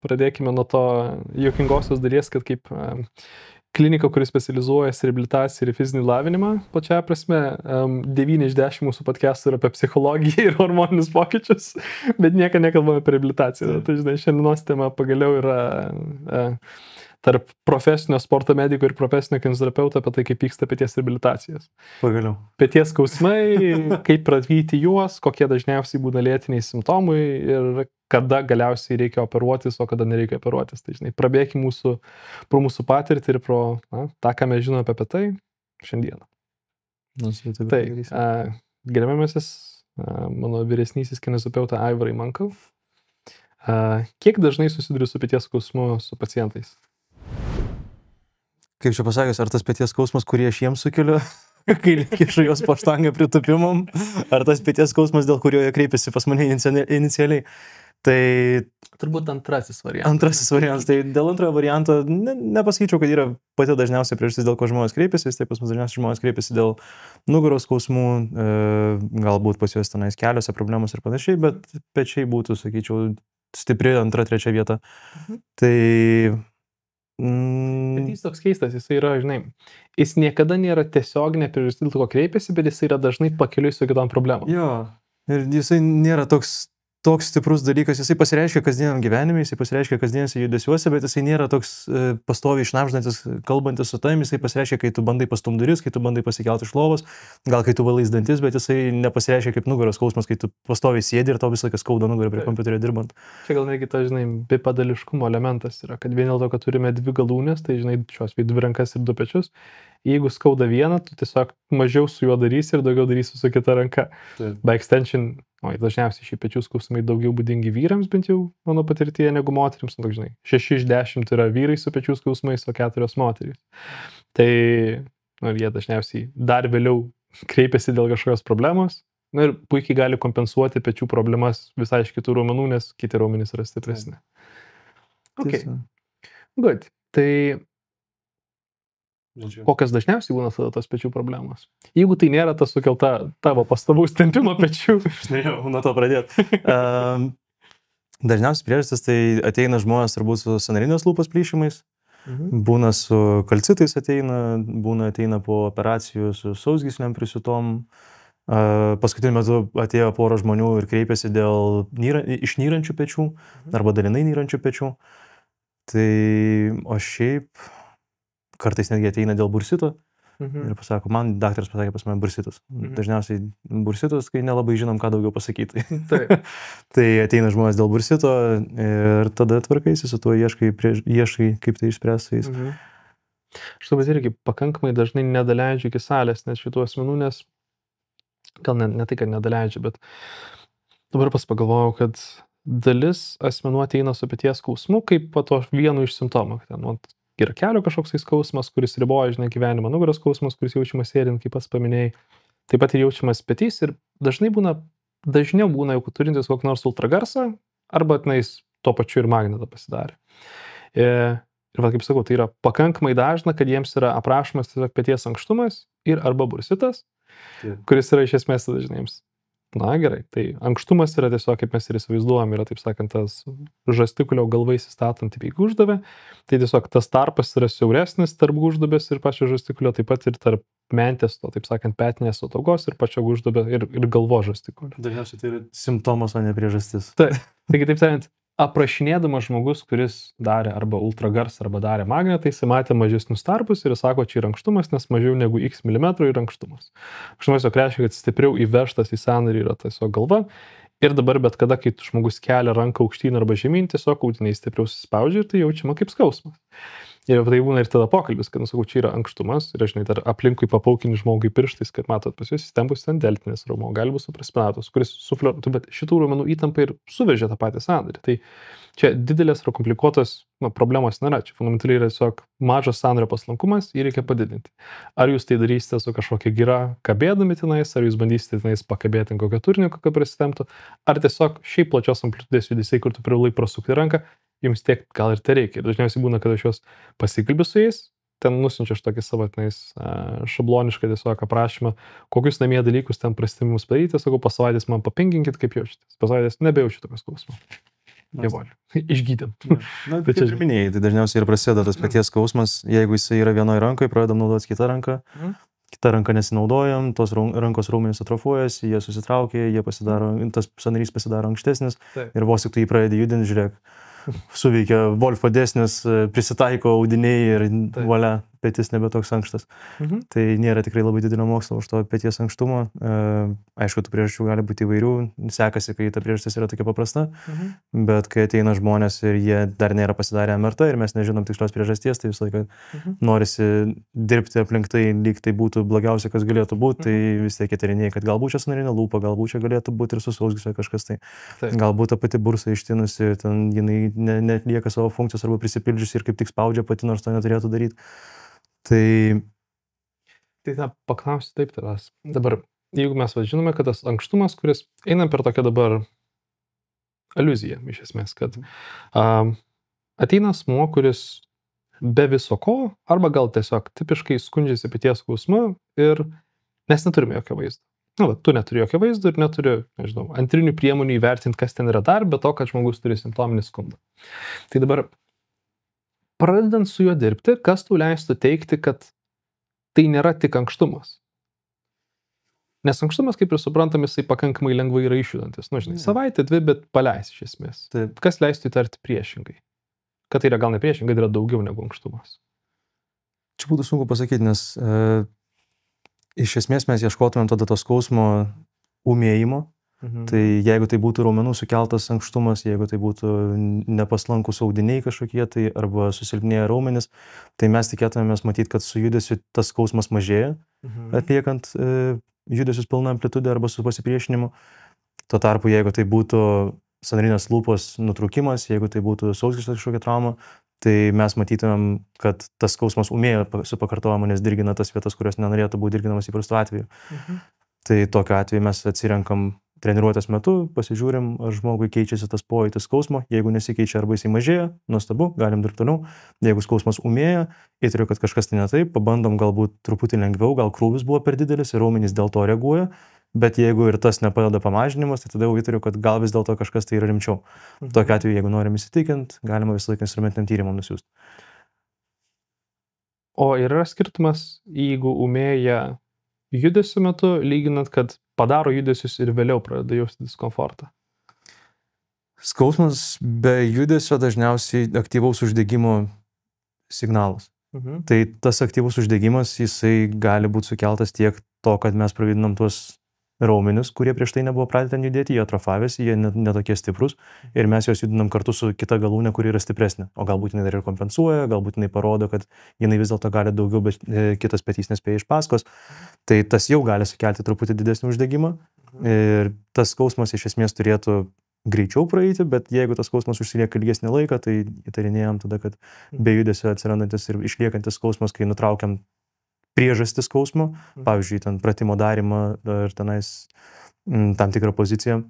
pradėkime nuo to juokingosios dalies, kad kaip klinika, kuris specializuojasi reabilitaciją ir fizinį lavinimą, plačiaja prasme, 9 iš 10 mūsų podcastų yra apie psichologiją ir hormoninius pokyčius, bet nieko nekalbame apie reabilitaciją. Tai, žinai, šiandienos tema pagaliau yra tarp profesinio sporto mediko ir profesinio kineziterapeuto apie tai, kaip vyksta peties reabilitacijos. Pagaliau. Peties skausmai, kaip pradvyti juos, kokie dažniausiai būna lėtiniai simptomai ir kada galiausiai reikia operuotis, o kada nereikia operuotis. Tai, žinai, prabėkime pro mūsų patirtį ir pro tą, ką mes žinome apie tai šiandieną. Tai, gerbiamasis mano vyresnysis kineziterapeutas Aivarai Mankau, kiek dažnai susiduriu su peties skausmu su pacientais? Kaip čia pasakęs, ar tas peties skausmas, kurį aš jiems sukeliu, kai kišu jos po štangą pritupimam, ar tas peties skausmas, dėl kurio jie kreipiasi pas mane inicialiai. Tai turbūt antrasis variantas. Antrasis variantas. Tai dėl antrojo varianto nepasakyčiau, kad yra pati dažniausia priežastis, dėl ko žmonės kreipiasi. Tai pas mus dažniausiai žmonės kreipiasi dėl nugaros skausmų, galbūt pas juos tenais keliuose problemos ir panašiai, bet pečiai būtų, sakyčiau, stipri antra, trečia vieta. Tai Bet jis toks keistas, jis yra, žinai, jis niekada nėra tiesioginė priežastis, dėl ko kreipiasi, bet jis yra dažnai pakeliui su kitom problemom. Jo, ir jisai nėra toks stiprus dalykas, jisai pasireiškia kasdieniam gyvenime, jisai pasireiškia kasdieniuose judesiuose, bet jisai nėra toks pastoviai šnabždantis, kalbantis su tavim, jisai pasireiškia, kai tu bandai pastumti duris, kai tu bandai pasikelti iš lovos, gal kai tu valais dantis, bet jisai nepasireiškia kaip nugaros skausmas, kai tu pastoviai sėdi ir tau visą laiką skauda nugarą prie kompiuterio dirbant. Čia gal netgi tas, žinai, bipadališkumo elementas yra, kad vien dėl to, kad turime dvi galūnės, tai, žinai, šios dvi rankas ir du pečius, jeigu skauda vieną, tu tiesiog mažiau su juo darysi ir daugiau darysi su kita ranka. By extension, dažniausiai šie pečių skausmai daugiau būdingi vyrams, bent jau mano patirtyje, negu moterims. Nu, žinai, 6 iš 10 yra vyrai su pečių skausmais, o 4 moterys. Tai jie dažniausiai dar vėliau kreipiasi dėl kažkokios problemos. Ir puikiai gali kompensuoti pečių problemas visai iš kitų raumenų, nes kiti raumenys yra stipresni. Okay. Good. Tai kokios dažniausiai būna tada tos pečių problemos? Jeigu tai nėra tas sukelta tavo pastovaus tempimo pečių. Aš norėjau nuo to pradėti. Dažniausiai priežastis tai ateina žmonės turbūt su sąnarinės lūpos plyšimais, būna su kalcitais ateina po operacijų su sausgyslėm prisiutom. Paskutiniu metu atėjo pora žmonių ir kreipėsi dėl išnyrančių pečių arba dalinai nyrančių pečių. Tai o šiaip kartais netgi ateina dėl bursito ir pasako, man daktaras pasakė pas mane bursitas. Dažniausiai bursitas, kai nelabai žinom, ką daugiau pasakyti. Tai ateina žmonės dėl bursito ir tada tvarkaisi su tuo, ieškai kaip tai išspręsti. Aš turbūt irgi pakankamai dažnai nedaleidžiu iki salės, nes šitų asmenų, nes gal ne tai, kad nedaleidžiu, bet dabar pagalvojau, kad dalis asmenų ateina su peties skausmu kaip to vienu iš simptomų. Yra kelio kažkoks skausmas, kuris riboja, žinai, gyvenimą, nugaros skausmas, kuris jaučiamas sėdint, kaip pats paminėjai. Taip pat ir jaučiamas petys ir dažniau būna jau turintis kokį nors ultragarsą, arba tenais tuo pačiu ir magnetą pasidarė. Ir kaip sakau, tai yra pakankamai dažna, kad jiems yra aprašomas tiesiog peties ankštumas ir arba bursitas, kuris yra iš esmės dažnaims. Na gerai, tai ankštumas yra tiesiog, kaip mes ir įsivaizduojam, yra, taip sakant, tas žastikulio galva įsistatant į gūždubę, tai tiesiog tas tarpas yra siauresnis tarp gūždubės ir pačio žastikulio, taip pat ir tarp mentės, to, taip sakant, petinės ataugos ir pačio gūždubė ir galvo žastikulio. Dažniausiai tai yra simptomas, o ne priežastis. Taigi, taip sakant, aprašinėdamas žmogus, kuris darė arba ultragarsą, arba darė magnetą, jis matė mažesnius tarpus ir sako, čia yra ankštumas, nes mažiau negu x milimetrų yra ankštumas. Ankštumas jau reiškia, kad stipriau įvežtas į sąnarį yra tiesiog galva. Ir dabar bet kada, kai žmogus kelia ranką aukštyn arba žemyn, tiesiog audiniai stipriau suspaudžia ir tai jaučiama kaip skausmas. Ir tai būna ir tada pokalbis, kad, sakau, čia yra ankštumas ir, žinai, dar aplinkui papaukini žmogui pirštais, kad matot, pas jūs įstempus ten deltinis raumuo, gali būti supraspinatus, kuris sufliuotų, bet šitų raumenų įtampa ir suvežė tą patį sąnarį. Tai čia didelės ar komplikuotos problemos nėra. Čia fundamentaliai yra tiesiog mažas sąnario paslankumas, jį reikia padidinti. Ar jūs tai darysite su kažkokia gira kabėdami tenais, ar jūs bandysite tenais pakabėti ant kokio turinio, kad prasitemptų, ar tiesiog šiaip plačios amplitudės judesiai, kur tu privalai prasukti ranką, jums tiek gal ir tai reikia. Ir dažniausiai būna, kad aš juos pasikalbiu su jais, ten nusinčiu aš tokį savo tenais šablonišką tiesiog aprašymą, kokius namie dalykus ten prastimimus padaryti, sakau, po savaitės man papinginkit, kaip jaučiatės. Po savaitės nebejaučiu tokio skausmo. Dievoliu. Išgydėm. Na, kaip ir minėjai, tai dažniausiai ir prasideda tas paties skausmas, jeigu jisai yra vienoje rankoje, pradedam naudoti kitą ranką, kitą ranką nesinaudojam, tos rankos raumenys atrofuojasi, jie susitraukia, tas sąnarys pasidaro ankštesnis ir vos tik tu jį pradedi judinti, žiūrėk, suveikia Wolfo dėsnis, prisitaiko audiniai ir valia, petis nebe toks ankštas. Tai nėra tikrai labai didelio mokslo už to peties ankštumo. Aišku, tų priežasčių gali būti įvairių, sekasi, kai ta priežastis yra tokia paprasta, bet kai ateina žmonės ir jie dar nėra pasidarę MRT ir mes nežinom tikslios priežasties, tai visą laiką norisi dirbti aplink tai, lyg tai būtų blogiausia, kas galėtų būti, tai vis tiek įtarinėjai, kad galbūt čia sąnarinė lūpa, galbūt čia galėtų būti ir su sausgyslė kažkas tai. Galbūt ta pati bursa ištinusi, ten jinai neatlieka savo funkcijos arba prisipildžiusi ir kaip tik spaudžia pati, nors to neturėtų daryti. Tai paklausti taip tavęs. Dabar, jeigu mes žinome, kad tas ankštumas, kuris eina per tokią dabar aliuziją, iš esmės, kad ateina asmuo, kuris be viso ko, arba gal tiesiog tipiškai skundžiasi peties skausmu ir mes neturime jokio vaizdo. Tu neturi jokio vaizdo ir neturi, nežinau, antrinių priemonių įvertinti, kas ten yra dar, be to, kad žmogus turi simptominį skundą. Tai dabar pradedant su juo dirbti, kas tau leistų teikti, kad tai nėra tik ankštumas. Nes ankštumas, kaip ir suprantam, jisai pakankamai lengvai yra išjudantis. Savaitę, dvi, bet paleis iš esmės. Kas leistų įtarti priešingai? Kad tai yra gal ne priešingai, tai yra daugiau negu ankštumas. Čia būtų sunku pasakyti, nes iš esmės mes ieškotumėm tada to skausmo ūmėjimo. Tai jeigu tai būtų raumenų sukeltas ankštumas, jeigu tai būtų nepaslankus audiniai kažkokie, tai arba susilpnėję raumenis, tai mes tikėtumėmės matyti, kad su judesiu tas skausmas mažėja, atliekant judesius pilną amplitudę arba su pasipriešinimu. Tuo tarpu, jeigu tai būtų sąnarinės lūpos nutrūkimas, jeigu tai būtų sausgyslės kažkokia trauma, tai mes matytumėm, kad tas skausmas ūmėja su pakartojimu, nes dirgina tas vietas, kurios nenorėtų būti dirginamas įprastu atveju. Tai tokiu atveju mes atsirenkam treniruotės metu, pasižiūrim, ar žmogui keičiasi tas pojūtis skausmo. Jeigu nesikeičia arba jisai mažėja, nuostabu, galim dirbti toliau. Jeigu skausmas ūmėja, įtariu, kad kažkas tai ne taip, pabandom galbūt truputį lengviau, gal krūvis buvo per didelis ir raumenys dėl to reaguoja, bet jeigu ir tas nepadeda pamažinimas, tai tada jau įtariu, kad gal vis dėlto kažkas tai yra rimčiau. Tokiu atveju, jeigu norim įsitikinti, galima visą laiką instrumentiniam tyrimam nusiųsti. O yra skirtumas, jeigu ūmėja judesio metu, lyginant, kad padaro judesius ir vėliau pradeda jausti diskomfortą? Skausmas be judesio dažniausiai aktyvaus uždegimo signalas. Tai tas aktyvus uždegimas, jisai gali būti sukeltas tiek to, kad mes pravidinam tuos raumenis, kurie prieš tai nebuvo pradėti judėti, jie atrofavėsi, jie netokie stiprus ir mes juos judinam kartu su kita galūne, kuri yra stipresnė. O galbūt jinai dar ir kompensuoja, galbūt jinai parodo, kad jinai vis dėlto gali daugiau, bet kitas petys nespėja iš paskos. Tai tas jau gali sukelti truputį didesnį uždegimą ir tas skausmas iš esmės turėtų greičiau praeiti, bet jeigu tas skausmas užsilieka ilgesnį laiką, tai įtarinėjom tada, kad be judesio atsirandantis ir išliekantis skausmas, kai nutraukiam priežastį skausmo, pavyzdžiui, ten pratimo darimą ar tenais tam tikrą poziciją,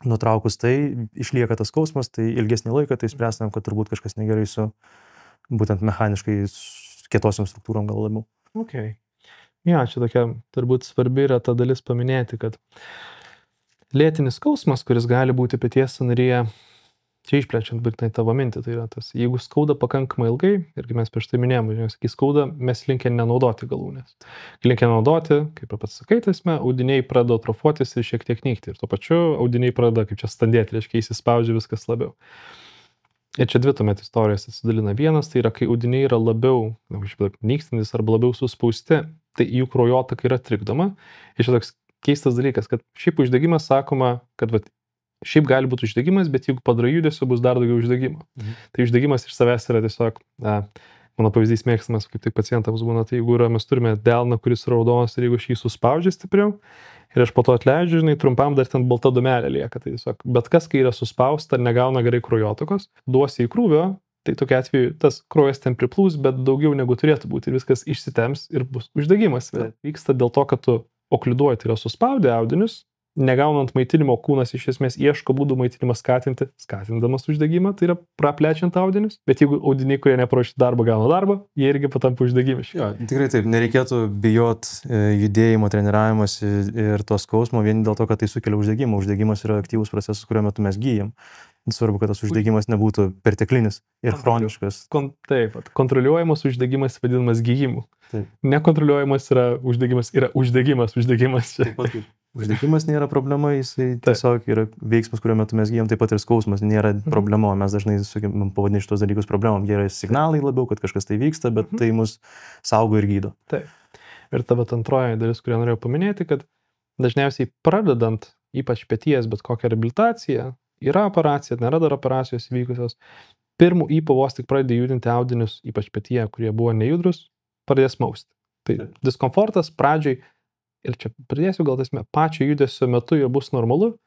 nutraukus tai, išlieka tas skausmas, tai ilgesnį laiką, tai spręstam, kad turbūt kažkas negerai su būtent mechaniškai kietosiam struktūrom gal labiau. Okay. Ja, čia tokia turbūt svarbi yra ta dalis paminėti, kad lėtinis skausmas, kuris gali būti peties sąnaryje, čia išplečiant būtinai tavo mintį, tai yra tas, jeigu skauda pakankamai ilgai, ir kaip mes prieš tai minėjome, kai skauda, mes linkę nenaudoti galūnės. Linkę naudoti, kaip ir pats sakai, tasme, audiniai pradeda atrofuotis ir šiek tiek nykti. Ir tuo pačiu audiniai pradeda, kaip čia standėti, reiškia įsispaudžia viskas labiau. Ir čia dvi tuomet istorijos atsidalina. Vienas, tai yra, kai audiniai yra labiau nykstantis arba labiau suspausti, tai jų kraujotaka yra trikdoma. Ir čia toks keistas dalykas, kad šiaip uždegimas sakoma, kad šiaip gali būti uždegimas, bet jeigu padarai judesio, bus dar daugiau uždegimo. Tai uždegimas iš savęs yra tiesiog, mano pavyzdys mėgstamas, kaip tik pacientams būna, tai jeigu mes turime delną, kuris raudonas ir jeigu aš jį suspaudžiu stipriau ir aš po to atleidžiu, žinai, trumpam dar ten balta dūmelė lieka. Tai tiesiog, bet kas, kai yra suspausta, negauna gerai kraujotakos, duosi į krūvio, tai tokia atveju tas kraujas ten priplūs, bet daugiau negu turėtų būti ir viskas išsitemps ir bus uždegimas. Vyksta dėl to, kad tu okliduoji, tai yra suspaudė audinius, negaunant maitinimo kūnas iš esmės ieško būdų maitinimą skatindamas uždegimą, tai yra praplečiant audinius, bet jeigu audiniai, kurie neparuošti darbą, gauna darbą, jie irgi patampa uždegimiški. Jo, tikrai taip, nereikėtų bijot judėjimo, treniravimas ir to skausmo vien dėl to, kad tai sukelia uždegimą. Uždegimas yra aktyvus procesas, kuriuo metu mes gyjam. Svarbu, kad tas uždegimas nebūtų perteklinis ir chroniškas. Taip, kontroliuojamas uždegimas vadinamas gyjimu. Taip. Nekontroliuojamas yra uždegimas. Taip pat kaip. Uždegimas nėra problema, jisai tiesiog yra veiksmas, kuriuo metu mes gyjam, taip pat ir skausmas nėra problema. Mes dažnai pavadiname šitos dalykus problemom. Jie yra signalai labiau, kad kažkas tai vyksta, bet tai mus saugo ir gydo. Taip. Ir ta antroji dalis, kurią norėjau paminėti, kad dažniausiai pradedant, ypač peties, bet kokią reabilitaciją, yra operacija, nėra dar operacijos vykusios, pirmų vos tik pradedi judinti audinius, ypač petyje, kurie buvo nejudrus, pradės mausti. Tai diskomfortas pradžiai, ir čia pradėsiu gal tasme, pačio judesio metu jau bus normalu,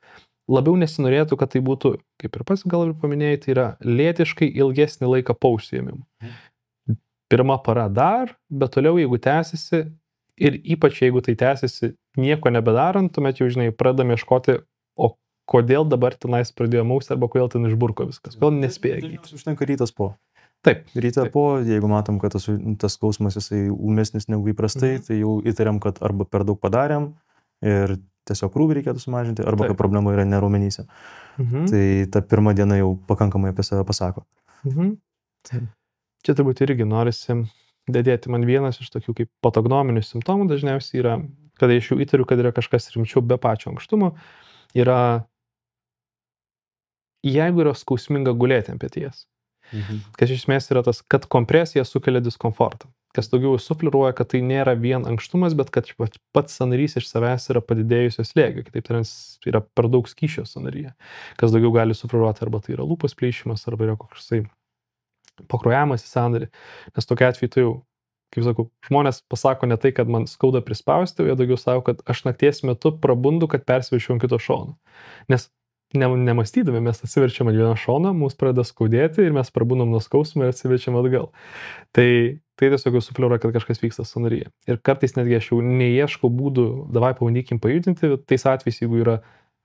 labiau nesinorėtų, kad tai būtų, kaip ir pats gal ir paminėjai, tai yra lėtiškai ilgesnį laiką po užsiėmimų. Pirma para dar, bet toliau jeigu tęsiasi, ir ypač jeigu tai tęsiasi nieko nebedarant, tuomet jau, žinai, pradedame ieškoti, o kodėl dabar tenais pradėjo mausti, arba kodėl ten išburko viskas, kodėl nespėja gydyti. Užtenka rytas po. Taip. Rytą po, jeigu matom, kad tas skausmas jisai ūmesnis negu įprastai, tai jau įtariam, kad arba per daug padarėm ir tiesiog krūvį reikėtų sumažinti, arba kad problema yra ne raumenyse. Tai ta pirma diena jau pakankamai apie save pasako. Čia turbūt irgi norisi dėdėti man vienas iš tokių kaip patognominių simptomų, dažniausiai yra, kada iš jų įtariu, kad yra kažkas rimčiau be pačio ankštumo, yra, jeigu yra skausminga gulėti ant peties. Kas iš esmės yra tas, kad kompresija sukelia diskomfortą. Kas daugiau sufleruoja, kad tai nėra vien ankštumas, bet kad pats sąnarys iš savęs yra padidėjusio slėgio, kitaip tariant, yra per daug skysčio sąnaryje. Kas daugiau gali sufleruoti, arba tai yra lūpos plyšimas, arba yra koksai pakrojamas į sąnarį. Nes tokia atveju tai jau, kaip sakau, žmonės pasako ne tai, kad man skauda prispausti, jie daugiau sako, kad aš nakties metu prabundu, kad persiverčiau ant kito šono. Nes nemastydami mes atsiverčiam ant vieną šoną, mūsų pradeda skaudėti ir mes prabundam nuo skausmo ir atsiverčiam atgal. Tai tiesiog jau sufleruoja, kad kažkas vyksta sąnaryje. Ir kartais netgi aš jau neieškau būdų, davai pabandykim pajudinti, tais atvejais, jeigu yra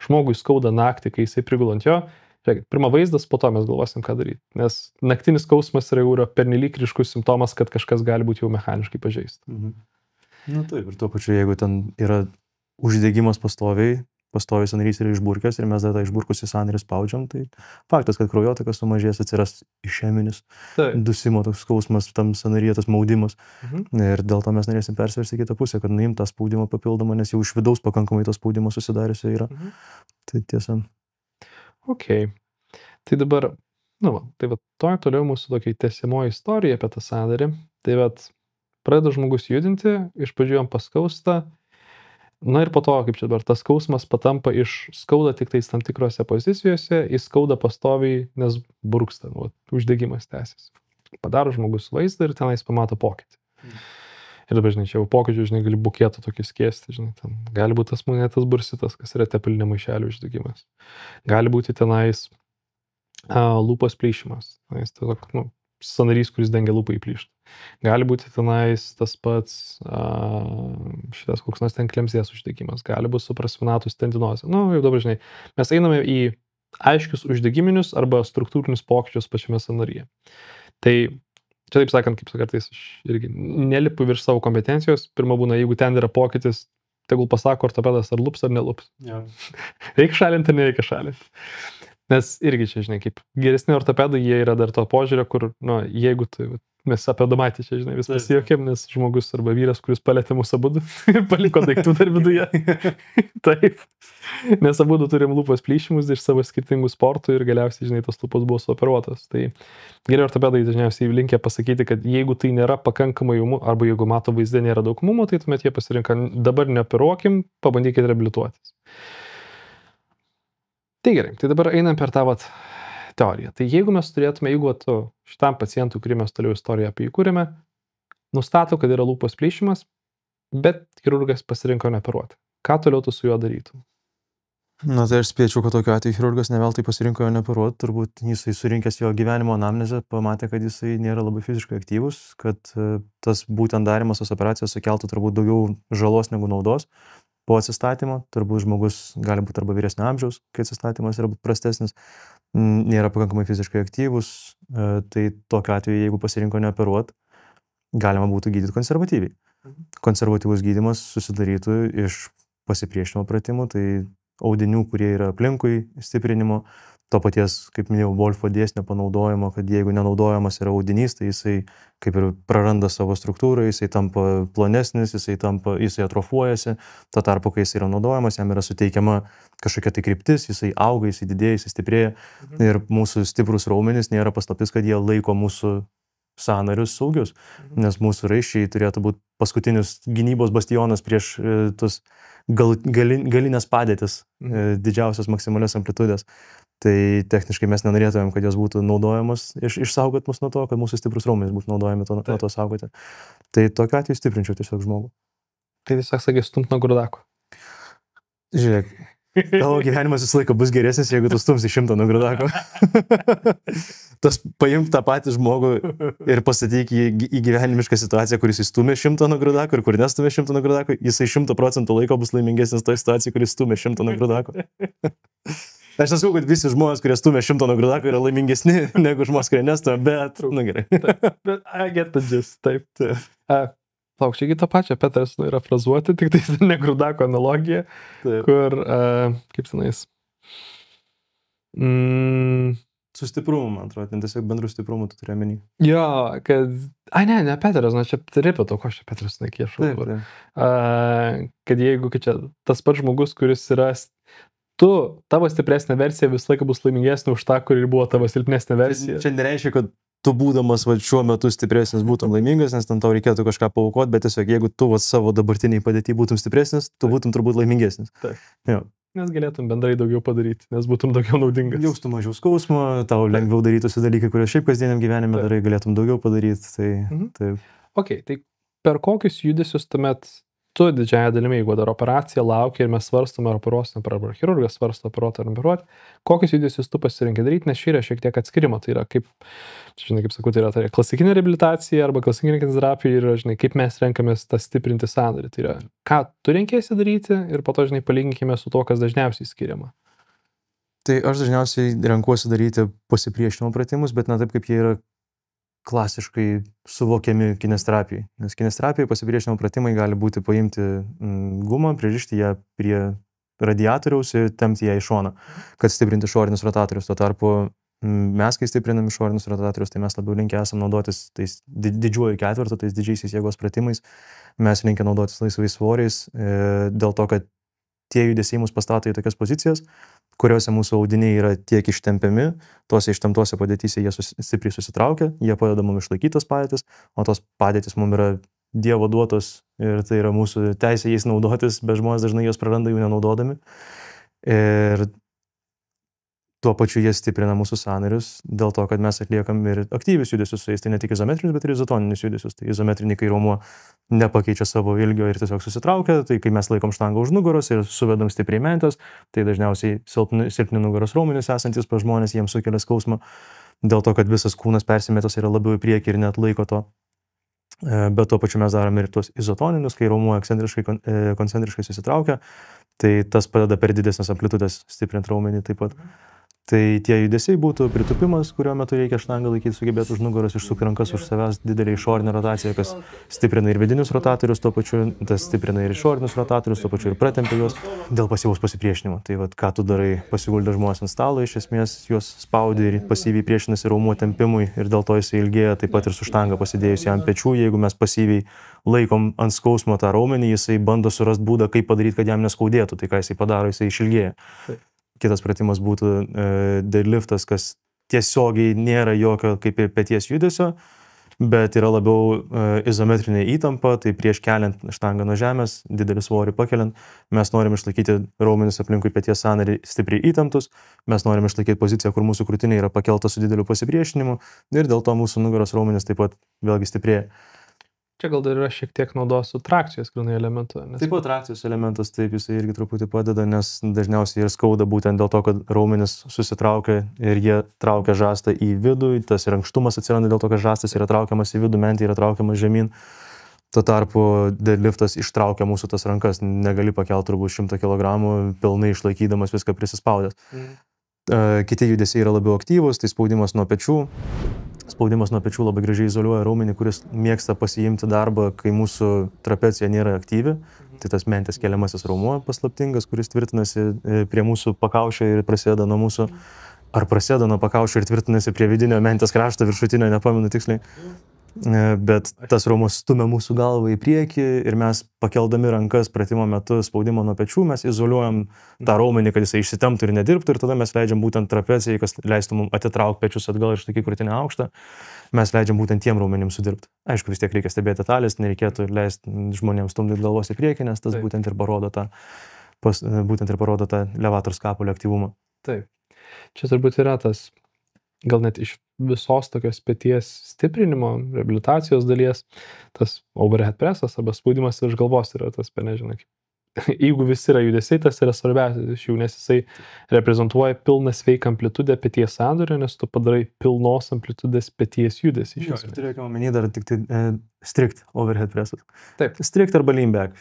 žmogui skauda naktį, kai jisai prigula ant jo, žiūrėkit, pirma vaizdas, po to mes galvosim, ką daryti. Nes naktinis skausmas yra pernelyg ryškus simptomas, kad kažkas gali būti jau mechaniškai pažeista. Na taip, ir tuo pačiu, jeigu ten yra uždegimas pastoviai sąnarys yra išburkęs ir mes dar tą išburkusį sąnarį spaudžiam, tai faktas, kad kraujotaka sumažės, atsiras išeminis dusimo toks skausmas, tam sąnaryje tas maudimas. Ir dėl to mes norėsim persiversti kitą pusę, kad nuimt tą spaudimą papildomą, nes jau iš vidaus pakankamai to spaudimo susidariusio yra. Tai tiesa. Ok. Tai dabar, toliau mūsų tokia tęsiamoji istorija apie tą sąnarį. Tai pradeda žmogus judinti, iš pradžių jam paskausta. Na ir po to, kaip čia dabar, tas skausmas patampa iš skauda tik tais tam tikrose pozicijose, jis skauda pastoviai, nes burksta, uždegimas tęsis. Padaro žmogus vaizdą ir tenais pamato pokytį. Ir dabar, žinai, čia jau pokyčių, žinai, gali bukėtų tokį skiesti, žinai, ten gali būti tas monetas bursitas, kas yra tepilinė maišelių uždegimas. Gali būti tenais lūpos plyšimas, tenais tiesiog, sąnarys, kuris dengia lūpą įplyšti. Gali būti tenais tas pats šitas koks nors ten klemsės uždegimas, gali būti supraspinatus tendinozė. Jau dabar, žinai, mes einame į aiškius uždegiminius arba struktūrinius pokyčius pačiame sąnaryje. Tai čia taip sakant, kaip kartais aš irgi nelipu virš savo kompetencijos, pirma būna, jeigu ten yra pokytis, tegul pasako ortopedas ar lups ar nelups. Reikia šalinti ar nereikia šalinti. Nes irgi čia, žinai, kaip geresni ortopedai, jie yra dar to požiūrio, kur, jeigu tu, mes apie domatį čia, žinai, vis pasijokėm, nes žmogus arba vyras, kuris palėtė mūsų abudu, paliko daiktų dar viduje. Taip. Nes abudu turim lūpos plyšimus iš savo skirtingų sportų ir galiausiai, žinai, tos lūpos buvo suoperuotos. Tai geri ortopedai dažniausiai linkę pasakyti, kad jeigu tai nėra pakankamai ūmu, arba jeigu mato vaizde nėra daug ūmumo, tai tuomet jie pasirinka, dabar neoperuokim, pabandykite reabilituotis. Tai gerai, tai dabar einam per tą teoriją. Tai jeigu mes turėtume, jeigu šitam pacientui, kurį mes toliau istoriją apie jį kūrėme, nustato, kad yra lūpos plyšimas, bet chirurgas pasirinko neoperuoti. Ką toliau tu su juo darytum? Tai aš spėčiau, kad tokiu atveju chirurgas ne veltui pasirinko jo neoperuoti, turbūt jisai surinkęs jo gyvenimo anamnezę, pamatė, kad jisai nėra labai fiziškai aktyvus, kad tas būtent darimas tos operacijos sukeltų turbūt daugiau žalos negu naudos. po atsistatymo, turbūt žmogus gali būti arba vyresnio amžiaus, kai atsistatymas yra prastesnis, nėra pakankamai fiziškai aktyvus, tai tokiu atveju, jeigu pasirinko neoperuot, galima būtų gydyti konservatyviai. Konservatyvus gydymas susidarytų iš pasipriešinimo pratimų, tai audinių, kurie yra aplinkui stiprinimo, to paties, kaip minėjau, Wolfo dėsnio panaudojimo, kad jeigu nenaudojamas yra audinys, tai jisai kaip ir praranda savo struktūrą, jisai tampa plonesnis, jisai atrofuojasi, tuo tarpu, kai jisai yra naudojamas, jam yra suteikiama kažkokia tai kryptis, jisai auga, jisai didėja, jisai stiprėja ir mūsų stiprus raumenys nėra paslaptis, kad jie laiko mūsų sąnarius saugius, nes mūsų raiščiai turėtų būti paskutinis gynybos bastionas prieš tos galinės padėtis, didžiausios maksimalios amplitudės. Tai techniškai mes nenorėtumėm, kad jos būtų naudojamos išsaugot mus nuo to, kad mūsų stiprus raumenys būtų naudojami nuo to saugoti. Tai tokiu atveju stiprinčiau tiesiog žmogų. Tai tiesiog sakai, stumt nuo grudako. Žiūrėk, tavo gyvenimas visą laiką bus geresnis, jeigu tu stumsi 100 nuo grudako. Tas paimk tą patį žmogų ir pastatyk į gyvenimišką situaciją, kuris įstumė 100 nuo grudako ir kur nestumė 100 nuo grudako, jisai 100% laiko bus laimingesnis toje situacijoje, kuris stumė 100 nuo grudako. Aš nesakau, kad visi žmonės, kurie stumė 100 nuo grudako, yra laimingesni negu žmonės, kurie nestumė, bet, gerai. Bet I get the gist, taip. Lauk, čia tą pačią Petras yra frazuoti, tik tai ne grudako analogija, kur, kaip senais. Su stiprumu, man atrodo, ten tiesiog bendrų stiprumų tu turi omeny. Jo, kad, ne Petras, čia repetau, ko čia Petras nakėšau. Kad jeigu čia tas pats žmogus, kuris yra tavo stipresnė versija visą laiką bus laimingesnė už tą, kuri buvo tavo silpnesnė versija. Čia nereiškia, kad tu būdamas šiuo metu stipresnis būtum laimingas, nes ten tau reikėtų kažką paaukoti, bet tiesiog jeigu tu savo dabartiniai padėtį būtum stipresnis, tu būtum turbūt laimingesnis. Taip. Jo. Nes galėtum bendrai daugiau padaryti, nes būtum daugiau naudingas. Jaustum mažiau skausmo, tau lengviau darytųsi dalykai, kuriuos šiaip kasdieniam gyvenime darai, galėtum daugiau padaryti. Taip. Ok, tai per kokius judesius tuomet tu didžiąją dalimi, jeigu dar operaciją laukia ir mes svarstame ar operuosime, arba chirurgas svarsto operuoti ar operuoti, kokius judesius tu pasirinkai daryti, nes čia yra šiek tiek atskirimo. Tai yra kaip, žinai, kaip sakau, tai yra klasikinė reabilitacija arba klasikinė kineziterapija ir, žinai, kaip mes renkamės tą stiprinti sąnarį. Tai yra, ką tu renkėsi daryti ir po to, žinai, palyginkime su to, kas dažniausiai skiriama. Tai aš dažniausiai renkuosi daryti pasipriešinimo pratimus, bet ne taip, kaip jie yra klasiškai suvokiami kineziterapijai. Nes kineziterapijai pasipriešinimo pratimai gali būti paimti gumą, pririšti ją prie radiatoriaus ir tempti ją į šoną, kad stiprinti išorinius rotatorius. Tuo tarpu mes, kai stiprinam išorinius rotatorius, tai mes labiau linkę esam naudotis tais didžiuoju ketvirtu, tais didžiaisiais jėgos pratimais. Mes linkę naudotis laisvais svoriais dėl to, kad tie judesiai mus pastato į tokias pozicijas, kuriuose mūsų audiniai yra tiek ištempiami, tuose ištemtuose padėtyse jie stipriai susitraukia, jie padeda mums išlaikyti tas padėtis, o tos padėtis mums yra Dievo duotos ir tai yra mūsų teisė jais naudotis, bet žmonės dažnai jos praranda jų nenaudodami. Ir tuo pačiu jie stiprina mūsų sąnarius dėl to, kad mes atliekam ir aktyvius judesius su jais, tai ne tik izometrinius, bet ir izotoninius judesius. Tai izometriniai, kai raumuo nepakeičia savo ilgio ir tiesiog susitraukia, tai kai mes laikom štangą už nugaros ir suvedam stipriai mentas, tai dažniausiai silpni nugaros raumenys esantis pas žmonės, jiems sukelia skausmą dėl to, kad visas kūnas persimetęs yra labiau į priekį ir net laiko to. Bet tuo pačiu mes darome ir tuos izotoninius, kai raumuo koncentriškai susitraukia, tai tas padeda per didesnės amplitudės stiprinti raumenį taip pat. Tai tie judesiai būtų pritupimas, kurio metu reikia štangą laikyti, sugebėti už nugaros, išsukti rankas už savęs, didelė išorinė rotacija, kas stiprina ir vidinius rotatorius, tuo pačiu tas stiprina ir išorinius rotatorius, tuo pačiu ir pratempia juos dėl pasyvaus pasipriešinimo. Tai vat, ką tu darai, pasiguldė žmonės ant stalo, iš esmės juos spaudi ir pasyviai priešinasi raumuo tempimui ir dėl to jisai ilgėja, taip pat ir su štanga pasidėjus jam pečių, jeigu mes pasyviai laikom ant skausmo tą raumenį, jisai bando surasti būdą, kaip padaryti, kad jam neskaudėtų, tai ką jisai padaro, jisai išilgėja. Kitas pratimas būtų deadliftas, kas tiesiogiai nėra jokio kaip ir peties judesio, bet yra labiau izometrinė įtampa, tai prieš keliant štangą nuo žemės, didelį svorį pakeliant, mes norim išlaikyti raumenis aplinkui peties sąnarį stipriai įtemptus, mes norim išlaikyti poziciją, kur mūsų krūtinė yra pakelta su dideliu pasipriešinimu ir dėl to mūsų nugaros raumenis taip pat vėlgi stiprėja. Čia gal dar yra šiek tiek naudos su trakcijos grynai elementu. Taip pat trakcijos elementas, taip, jisai irgi truputį padeda, nes dažniausiai ir skauda būtent dėl to, kad raumenis susitraukia ir jie traukia žastą į vidų, tas rankštumas atsiranda dėl to, kad žastas yra traukiamas į vidų, mentė yra traukiamas žemyn. Tuo tarpu deadliftas ištraukia mūsų tas rankas, negali pakelti turbūt 100 kg, pilnai išlaikydamas viską prisispaudęs. Kiti judesiai yra labiau aktyvūs, tai spaudimas nuo pečių. Spaudimas nuo pečių labai gražiai izoliuoja raumenį, kuris mėgsta pasiimti darbą, kai mūsų trapecija nėra aktyvi. Tai tas mentės keliamasis raumuo paslaptingas, kuris tvirtinasi prie mūsų pakaušio ir prasideda nuo mūsų, ar prasideda nuo pakaušio ir tvirtinasi prie vidinio mentės krašto viršutinio, nepamenu tiksliai. Bet tas raumus stumia mūsų galvą į priekį ir mes pakeldami rankas pratimo metu spaudimo nuo pečių, mes izoliuojam tą raumenį, kad jisai išsitemptų ir nedirbtų ir tada mes leidžiam būtent trapecijai, kas leistų mums atitraukti pečius atgal ir išlaikyti krūtinę aukštą, mes leidžiam būtent tiem raumenim sudirbti. Aišku, vis tiek reikia stebėti detalės, nereikėtų leisti žmonėms stumdyti galvos į priekį, nes tas būtent ir parodo tą levator skapulio aktyvumą. Taip. Čia turbūt yra tas, gal net iš visos tokios peties stiprinimo, reabilitacijos dalies, tas overhead pressas arba spaudimas virš galvos yra tas, nežinau, jeigu visi yra judesiai, tas yra svarbiausias iš jų, nes jisai reprezentuoja pilną sveiką amplitudę peties sąnario, nes tu padarai pilnos amplitudės peties judesį. Jo, ir turėjau omeny dar tik tai strict overhead pressas. Taip. Strict arba lean back.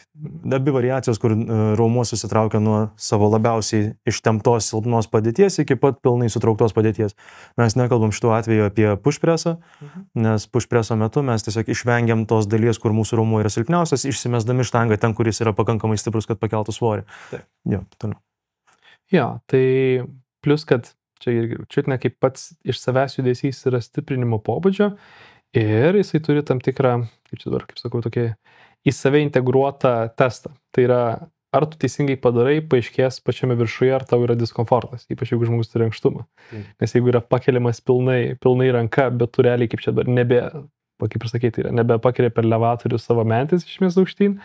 Abi variacijos, kur raumuo susitraukia nuo savo labiausiai ištemptos silpnos padėties iki pat pilnai sutrauktos padėties. Mes nekalbam šituo atveju apie push pressą, nes push presso metu mes tiesiog išvengiam tos dalies, kur mūsų raumuo yra silpniausias, išsimesdami štangą ten, kuris yra pakankamai stiprus, kad pakeltų svorį. Taip. Jo, toliau. Jo, tai plus, kad čia čiut ne kaip pats iš savęs judesys yra stiprinimo pobūdžio ir jisai turi tam tikrą, kaip čia dabar, kaip sakau, tokį į save integruotą testą. Tai yra, ar tu teisingai padarai, paaiškės pačiame viršuje, ar tau yra diskomfortas, ypač jeigu žmogus turi ankštumą. Nes jeigu yra pakeliamas pilnai ranka, bet tu realiai, kaip čia dabar, kaip ir sakyti, nebepakelia per levatorių savo mentis išmės aukštyn,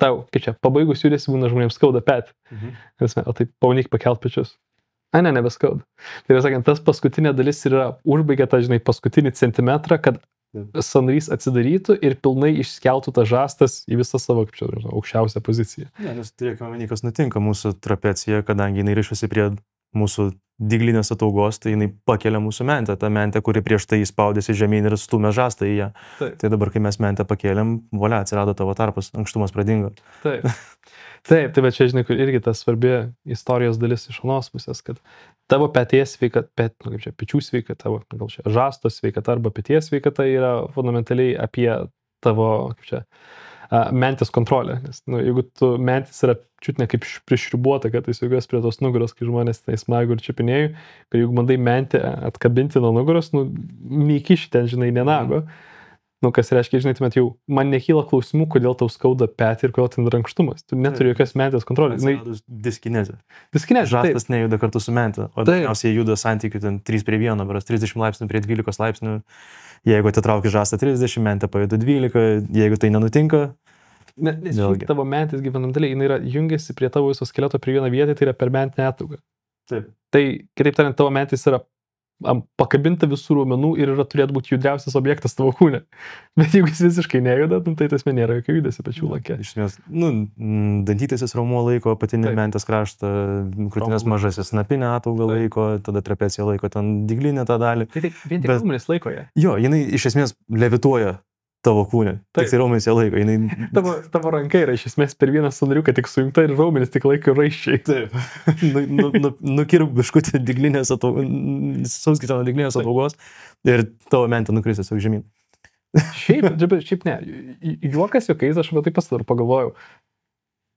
tau, kaip čia, pabaigus judesį būna žmonėms skauda petį. O tai paunyk pakelt pečius. Ne, nebeskauda. Tai yra, sakant, tas paskutinė dalis yra užbaigę tą, žinai, paskutinį centimetrą, kad sąnarys atsidarytų ir pilnai išskeltų tą žastas į visą savo, kaip čia, aukščiausią poziciją. Ne, nes turėkime omeny, kas nutinka mūsų trapecija, kadangi jinai rišasi prie mūsų diglinės ataugos, tai jinai pakelia mūsų mentę, tą mentę, kuri prieš tai įspaudėsi žemyn ir stumė žastą į ją. Taip. Tai dabar, kai mes mentę pakėlėm, volia, atsirado tavo tarpas, ankštumas pradingo. Taip. Taip, tai va čia, žinai, kur irgi ta svarbi istorijos dalis iš anos pusės, kad tavo peties sveikata, pečių sveikata, tavo, gal čia, žastos sveikata arba peties sveikata yra fundamentaliai apie tavo, kaip čia, mentės kontrolę. Nes, jeigu tu mentis yra čiut ne kaip prišribuota, kad jis jaugios prie tos nugaros, kai žmonės tai smaigu ir čiupinėjų, kad jeigu bandai mentę atkabinti nuo nugaros, neįkiši ten, žinai, nenago. Kas reiškia, žinai, tuomet jau man nekyla klausimų, kodėl tau skauda petį ir kodėl ten yra ankštumas. Tu neturi jokios mentės kontrolės. Diskinezė. Diskinezė. Žastas nejuda kartu su mentė, o dažniausiai juda santykių ten 3:1, 30 laipsnių prie 12 laipsnių. Jeigu atitrauki žastą 30, mentė pajuda 12, jeigu tai nenutinka. Nes tavo mentės gyvenamdaliai, jinai yra jungiasi prie tavo viso skeleto prie vieną vietą, tai yra per mentinę ataugą. Taip. Tai, kitaip tariant, tavo mentis yra pakabinta visų raumenų ir turėtų būti judriausias objektas tavo kūne. Bet jeigu jis visiškai nejuda, tai tas nėra jokio judesio pečių lanke. Iš esmės, dantytasis raumuo laiko apatinį mentės kraštą, krūtinės mažasis snapinę ataugą laiko, tada trapecija laiko ten diglinę tą dalį. Tai vien tik raumenys laiko ją. Jo, jinai iš esmės levituoja tavo kūne. Tik tai raumenys ją laiko. Tavo ranka yra iš esmės per vieną sąnariuką tik sujungta ir raumenys tik laiko raiščiai. Taip. Nukirp biškutį diglinės sausgytę nuo diglinės ataugos ir tavo mentė nukris tiesiog žemyn. Šiaip ne. Juokas juokais, aš taip pas dar pagalvojau.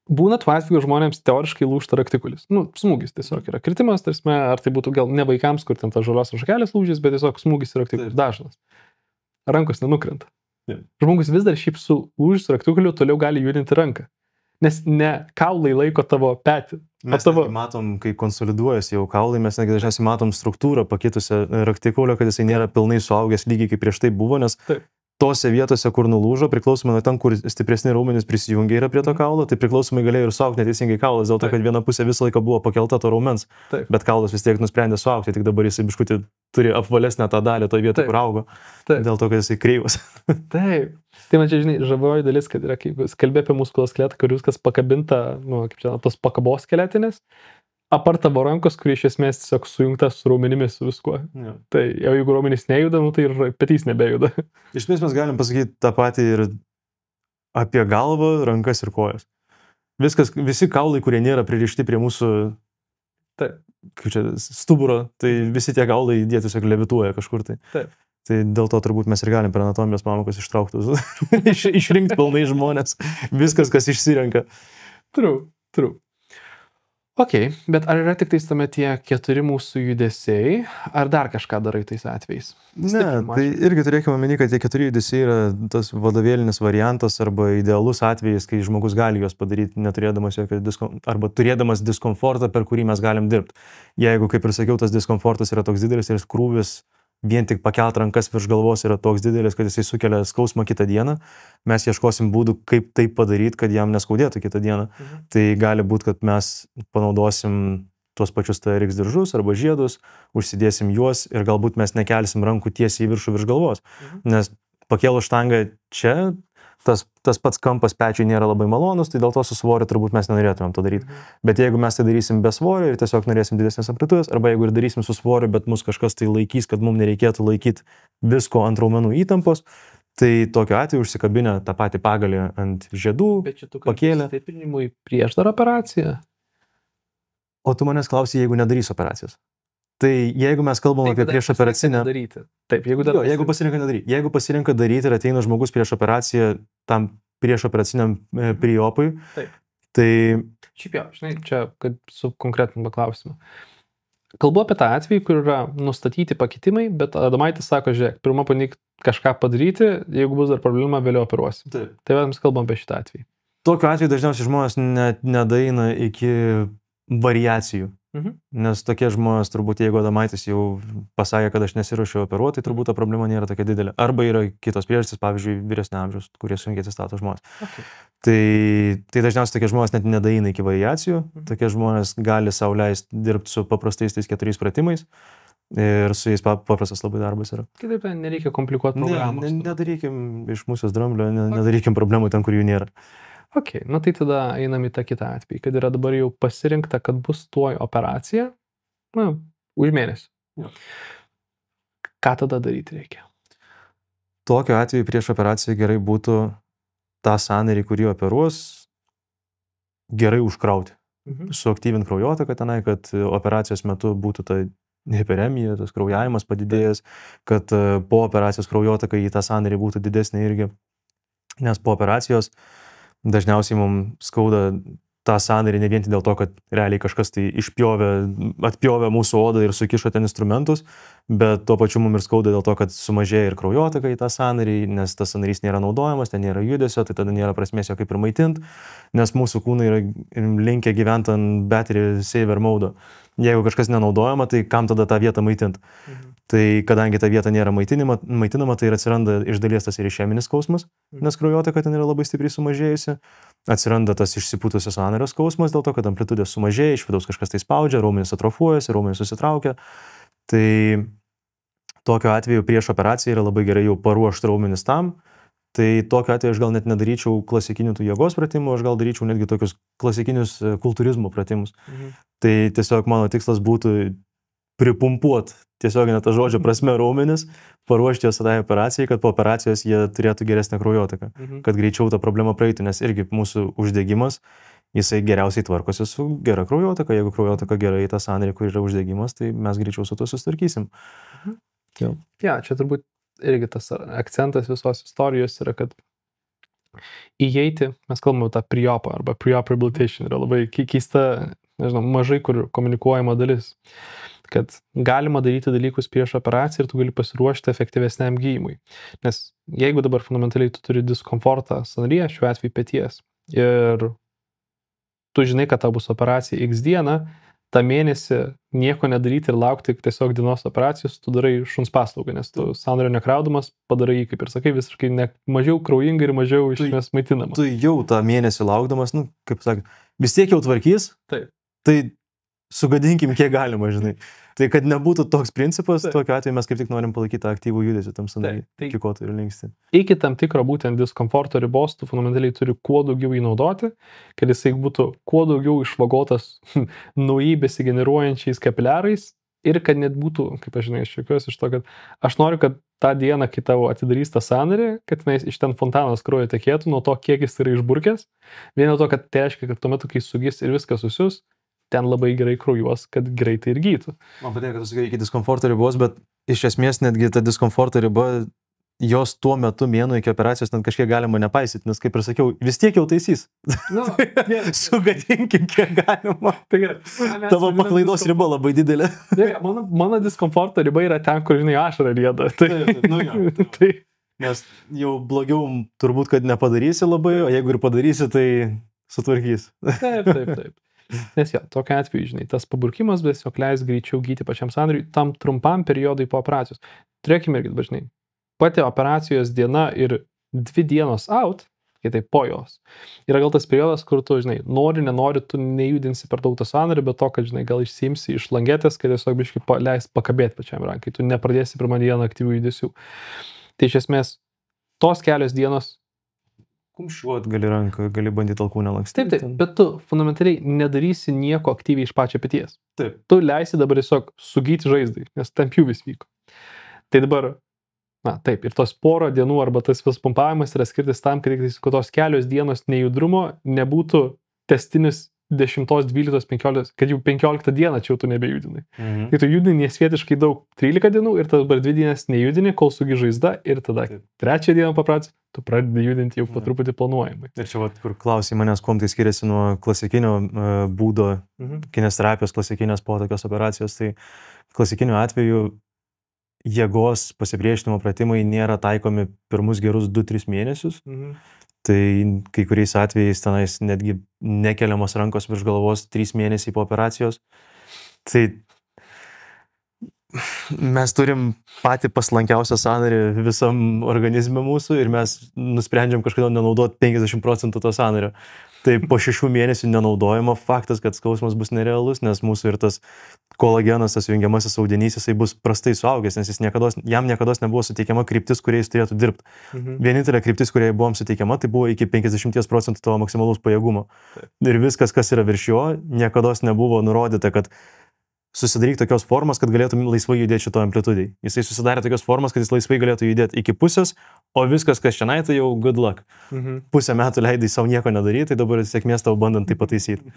Būna tvastikų žmonėms teoriškai lūžta raktikulis. Smūgis tiesiog yra kritimas, tarsi, ar tai būtų gal ne vaikams, kur ten ta žalios šakelės lūžis, bet tiesiog smūgis ir raktikulis dažnas. Rankos nenukrenta. Žmogus vis dar šiaip su lūžis raktikuliu toliau gali judinti ranką. Nes ne kaulai laiko tavo petį. Mes matom, kai konsoliduojasi jau kaulai, mes dažniausiai matom struktūrą pakitusią raktikulio, kad jisai nėra pilnai suaugęs lygiai kaip prieš tai buvo, nes tose vietose, kur nulūžo, priklausomai nuo ten, kur stipresni raumenys prisijungia yra prie to kaulo, tai priklausomai galėjo ir suaugti neteisingai kaulas, dėl to, kad viena pusė visą laiką buvo pakelta to raumens, bet kaulas vis tiek nusprendė suaugti, tik dabar jisai biškutį turi apvalesnę tą dalį toje vietoje, kur augo, dėl to, kad jisai kreivas. Taip. Tai man čia, žinai, žavioji dalis, kad yra, kaip kalbė apie muskuloskeletą, kur viskas pakabinta, kaip čia, tos pakabos skeletinės, apart tavo rankos, kuri iš esmės tiesiog sujungta su raumenimis su viskuo. Ja. Tai jau jeigu raumenys nejuda, tai ir petys nebejuda. Iš esmės mes galim pasakyti tą patį ir apie galvą, rankas ir kojas. Viskas, visi kaulai, kurie nėra pririšti prie mūsų kaip čia, stuburo, tai visi tie kaulai jie tiesiog levituoja kažkur tai. Taip. Tai dėl to turbūt mes ir galim per anatomijos pamokas ištrauktus, išrinkti pilnai žmonės, viskas, kas išsirenka. True. Ok, bet ar yra tik tais tame tie 4 mūsų judesiai, ar dar kažką darai tais atvejais? Ne, tai irgi turėkime omeny, kad tie 4 judesiai yra tas vadovėlinis variantas arba idealus atvejis, kai žmogus gali juos padaryti, neturėdamas jokio arba turėdamas diskomfortą, per kurį mes galim dirbti. Jeigu, kaip ir sakiau, tas diskomfortas yra toks didelis ir krūvis vien tik pakelt rankas virš galvos yra toks didelis, kad jisai sukelia skausmą kitą dieną, mes ieškosim būdų, kaip tai padaryti, kad jam neskaudėtų kitą dieną. Tai gali būti, kad mes panaudosim tuos pačius TRX diržus arba žiedus, užsidėsim juos ir galbūt mes nekelsim rankų tiesiai į viršų virš galvos. Nes pakėlus štangą čia, tas pats kampas pečiui nėra labai malonus, tai dėl to su svoriu turbūt mes nenorėtumėm to daryti. Bet jeigu mes tai darysim be svorio ir tiesiog norėsim didesnės amplitudės, arba jeigu ir darysim su svoriu, bet mus kažkas tai laikys, kad mums nereikėtų laikyti visko ant raumenų įtampos, tai tokiu atveju užsikabinę tą patį pagalį ant žiedų, pakėlę. Stiprinimui prieš dar operaciją? O tu manęs klausi, jeigu nedarys operacijos. Tai jeigu mes kalbam apie prieš operacinę... Taip, jeigu pasirenka nedaryti. Jeigu pasirenka daryti ir ateina žmogus prieš operaciją tam prieš operaciniam priopui, tai... Šiaip jo, žinai, čia, kad su konkretinimą klausimą. Kalbu apie tą atvejį, kur yra nustatyti pakitimai, bet Adomaitis sako, žiūrėk, pirmą panik kažką padaryti, jeigu bus dar problema, vėliau operuosim. Taip. Tai mes kalbam apie šitą atvejį. Tokiu atveju dažniausiai žmonės nedaeina iki variacijų. Nes tokie žmonės turbūt, jeigu Adomaitis jau pasakė, kad aš nesiruošiu operuoti, tai turbūt ta problema nėra tokia didelė. Arba yra kitos priežastys, pavyzdžiui, vyresnio amžiaus, kurie sunkiai atsistato žmonės. Tai dažniausiai tokie žmonės net nedaeina iki variacijų. Tokie žmonės gali sau leisti dirbti su paprastais tais 4 pratimais ir su jais paprastas labai darbas yra. Kitaip, nereikia komplikuoti programos. Nedarykim iš mūsų dramblio, nedarykim problemų ten, kur jų nėra. Ok, na tai tada einam į tą kitą atvejį, kad yra dabar jau pasirinkta, kad bus tuoj operacija, už mėnesį. Ką tada daryti reikia? Tokiu atveju prieš operaciją gerai būtų tą sąnarį, kurį operuos, gerai užkrauti. Suaktyvinti kraujotaką tenai, kad operacijos metu būtų ta hiperemija, tas kraujavimas padidėjęs, kad po operacijos kraujotaka į tą sąnarį būtų didesnė irgi. Nes po operacijos dažniausiai mums skauda tą sąnarį ne vien dėl to, kad realiai kažkas tai atpjovė mūsų odą ir sukišo ten instrumentus, bet tuo pačiu mums ir skauda dėl to, kad sumažėja ir kraujotaka į tą sąnarį, nes tas sąnarys nėra naudojamas, ten nėra judesio, tai tada nėra prasmės jo kaip ir maitinti, nes mūsų kūnai yra linkę gyventi ant battery saver mode. Jeigu kažkas nenaudojama, tai kam tada tą vietą maitinti? Tai kadangi ta vieta nėra maitinama, tai ir atsiranda iš dalies tas ir išeminis skausmas, nes kraujotaka ten yra labai stipriai sumažėjusi. Atsiranda tas išsipūtusio sąnario skausmas dėl to, kad amplitudė sumažėja, iš vidaus kažkas tai spaudžia, raumenys atrofuojasi, raumenys susitraukia. Tai tokiu atveju prieš operaciją yra labai gerai jau paruošti raumenis tam. Tai tokiu atveju aš gal net nedaryčiau klasikinių tų jėgos pratimų, aš gal daryčiau netgi tokius klasikinius kultūrizmo pratimus. Tai tiesiog mano tikslas būtų pripumpuoti tiesioginę tą žodžio prasme raumenis, paruošti juos tai operacijai, kad po operacijos jie turėtų geresnę kraujotaką, kad greičiau tą problemą praeitų, nes irgi mūsų uždegimas, jisai geriausiai tvarkosi su gera kraujotaka. Jeigu kraujotaka gerai į tą sąnarį, kur yra uždegimas, tai mes greičiau su to susitvarkysim. Ja, čia turbūt irgi tas akcentas visos istorijos yra, kad įeiti, mes kalbame tą priopą arba pre-op rehabilitation, yra labai keista, nežinau, mažai kur komunikuojama dalis, kad galima daryti dalykus prieš operaciją ir tu gali pasiruošti efektyvesniam gydymui. Nes jeigu dabar fundamentaliai tu turi diskomfortą sąnaryje, šiuo atveju peties, ir tu žinai, kad tau bus operacija X dieną, tą mėnesį nieko nedaryti ir laukti tiesiog dienos operacijos, tu darai šuns paslaugą, nes tu sąnario nekraudamas padarai jį, kaip ir sakai, visiškai mažiau kraujingai ir mažiau iš esmės maitinamas. Tu jau tą mėnesį laukdamas, kaip sakai, vis tiek jau tvarkys, tai sugadinkim kiek galima, žinai. Tai kad nebūtų toks principas, tokiu atveju mes kaip tik norim palaikyti aktyvų judesį tam sąnarį, iki ko tai ir linksti. Iki tam tikro būtent diskomforto ribos tu fundamentaliai turi kuo daugiau įnaudoti, kad jisai būtų kuo daugiau išvagotas naujai besigeneruojančiais kapiliarais ir kad net būtų, kaip aš žinai, aš šiokiuosi iš to, kad aš noriu, kad tą dieną, kai tavo atidarys tą sąnarį, kad iš ten fontanos kraujo tekėtų, nuo to, kiek jis yra išburkęs, vien nuo to, kad tai reiškia, kad tuo metu, kai sugis ir viskas susius, ten labai gerai kraujuos, kad greitai ir gytų. Man patinka, kad tu sakai iki diskomforto ribos, bet iš esmės netgi ta diskomforto riba, jos tuo metu mėnų iki operacijos net kažkiek galima nepaisyti, nes kaip ir sakiau, vis tiek jau taisys. Nu, Sugadinkim, kiek galima. Tavo paklaidos riba labai didelė. Mano diskomforto riba yra ten, kur, žinai, ašara rieda. Tai, nes jau blogiau turbūt, kad nepadarysi labai, o jeigu ir padarysi, tai sutvarkys. Taip. Nes jo, tokia atveju, žinai, tas paburkimas tiesiog leis greičiau gyti pačiam sąnariui tam trumpam periodui po operacijos. Turėkime irgi, žinai, pati operacijos diena ir 2 dienos out, kai tai po jos, yra gal tas periodas, kur tu, žinai, nenori, tu nejudinsi per daug tą sąnarį, bet to, kad, žinai, gal išsiimsi iš langetės, kad tiesiog biškai leis pakabėti pačiam rankai, tu nepradėsi pirmą dieną aktyvių judesių. Tai iš esmės, tos kelios dienos kumščiuot gali ranką, gali bandyti alkūnę lankstyti. Taip, bet tu fundamentaliai nedarysi nieko aktyviai iš pačio peties. Taip. Tu leisi dabar tiesiog sugyti žaizdai, nes ten pjūvis vyko. Tai dabar, taip, ir tos porą dienų arba tas vis pumpavimas yra skirtis tam, kad tos kelios dienos nejudrumo nebūtų testinis 10, 12, 15, kad jau 15 dieną čia jau tu nebejudinai. Tai tu judini nesvietiškai daug 13 dienų ir tada dabar 2 dienas nejudini, kol sugi žaizda ir tada 3 dieną papraci, tu pradedi judinti jau po truputį planuojamai. Ir čia, kur klausai manęs, kuom tai skiriasi nuo klasikinio būdo, kineziterapijos klasikinės po tokios operacijos, tai klasikiniu atveju jėgos pasipriešinimo pratimai nėra taikomi pirmus gerus 2-3 mėnesius. Tai kai kuriais atvejais tenais netgi nekeliamos rankos virš galvos 3 mėnesiai po operacijos. Tai mes turim patį paslankiausią sąnarį visam organizme mūsų ir mes nusprendžiam kažkodėl nenaudoti 50% to sąnario. Tai po 6 mėnesių nenaudojimo faktas, kad skausmas bus nerealus, nes mūsų ir tas kolagenas, tas jungiamasis audinys, jisai bus prastai suaugęs, nes jam niekados nebuvo suteikiama kryptis, kuriais turėtų dirbti. Vienintelė kryptis, kuriai buvom suteikiama, tai buvo iki 50% to maksimalaus pajėgumo. Ir viskas, kas yra virš jo, niekados nebuvo nurodyta, kad susidaryk tokios formos, kad galėtum laisvai judėti šito amplitudai. Jisai susidarė tokios formos, kad jis laisvai galėtų judėti iki pusės, o viskas, kas šiandien, tai jau good luck. Pusę metų leidai savo nieko nedaryti, tai dabar sėkmės tau bandant tai pataisyti.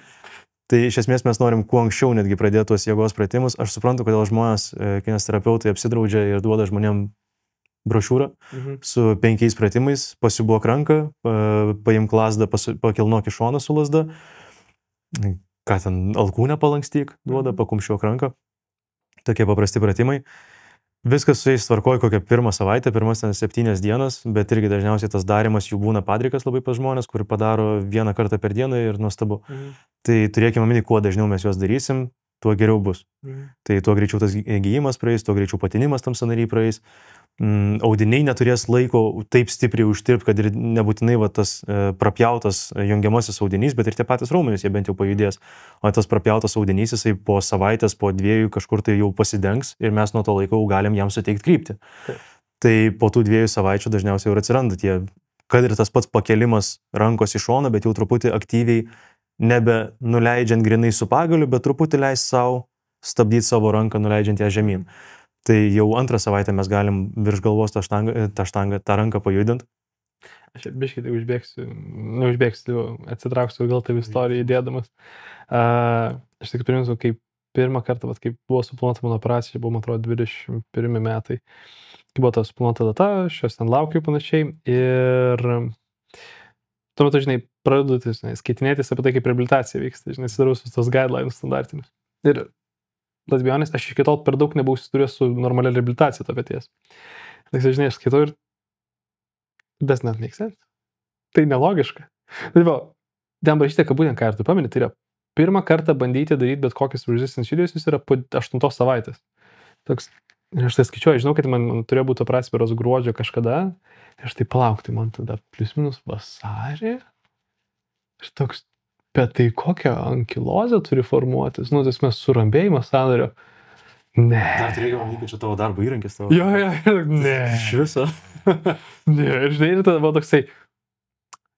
Tai iš esmės mes norim kuo anksčiau netgi pradėti tuos jėgos pratimus. Aš suprantu, kodėl žmonės, kineziterapeutai apsidraudžia ir duoda žmonėm brošiūrą su 5 pratimais, pasiūbuok ranką, paimk lazdą, pakilnok iš šono su lazda, ką ten, alkūnę palankstyk, duoda, pakumščiuok ranką. Tokie paprasti pratimai. Viskas su jais tvarkoja kokią pirmą savaitę, pirmas 7 dienas, bet irgi dažniausiai tas darimas jų būna padrikas labai pas žmonės, kur padaro 1 kartą per dieną ir nuostabu. Tai turėkime omeny, kuo dažniau mes juos darysim, tuo geriau bus. Tai tuo greičiau tas gyjimas praeis, tuo greičiau patinimas tam sąnary praeis. Audiniai neturės laiko taip stipriai užtirpti, kad ir nebūtinai tas prapjautas jungiamasis audinys, bet ir tie patys raumenys, jie bent jau pajudės. O tas prapjautas audinys, jisai po savaitės, po 2 kažkur tai jau pasidengs ir mes nuo to laiko galim jam suteikti kryptį. Tai po tų 2 savaičių dažniausiai jau atsiranda tie, kad ir tas pats pakelimas rankos į šoną, bet jau truputį aktyviai nebe nuleidžiant grinai su pagaliu, bet truputį leis savo stabdyti savo ranką, nuleidžiant ją žemyn. Tai jau 2 savaitę mes galim virš galvos tą ranką pajudinti. Aš biškai tai neužbėgsiu, atsitrauksiu gal tai istoriją įdėdamas. Aš tik priminsiu, kaip pirmą kartą, kai buvo suplanuota mano operacija, buvo, man atrodo, 21 metai. Kai buvo ta suplanuota data, aš jos ten laukiu panašiai ir tuo metu, žinai, pradedu skaitinėtis apie tai, kaip reabilitacija vyksta, žinai, sudarau visus tos guidelines standartinius. Ir let's be honest, aš iki tol per daug nebuvau susidūręs su normalia reabilitacija to peties. Tai, žinai, aš skaitau ir does not make sense. Tai nelogiška. Tai va, ten parašyta, kad būtent ką ir tu pameni, tai yra pirmą kartą bandyti daryti bet kokius resistance judesius yra po 8 savaitės. Toks, ir aš tai skaičiuoju, žinau, kad man turėjo būti operacija berods gruodžio kažkada, ir aš tai palaukti, man tada plius minus vasarį. Aš toks, bet tai kokią ankilozę turi formuotis? Nu, tas mes surambėjimas sąnario. Ne. Dar turėjau omeny, kad čia tavo darbo įrankis tavo. Jo, ne. Iš viso. Ne, ir žinai, ir tada buvo toksai,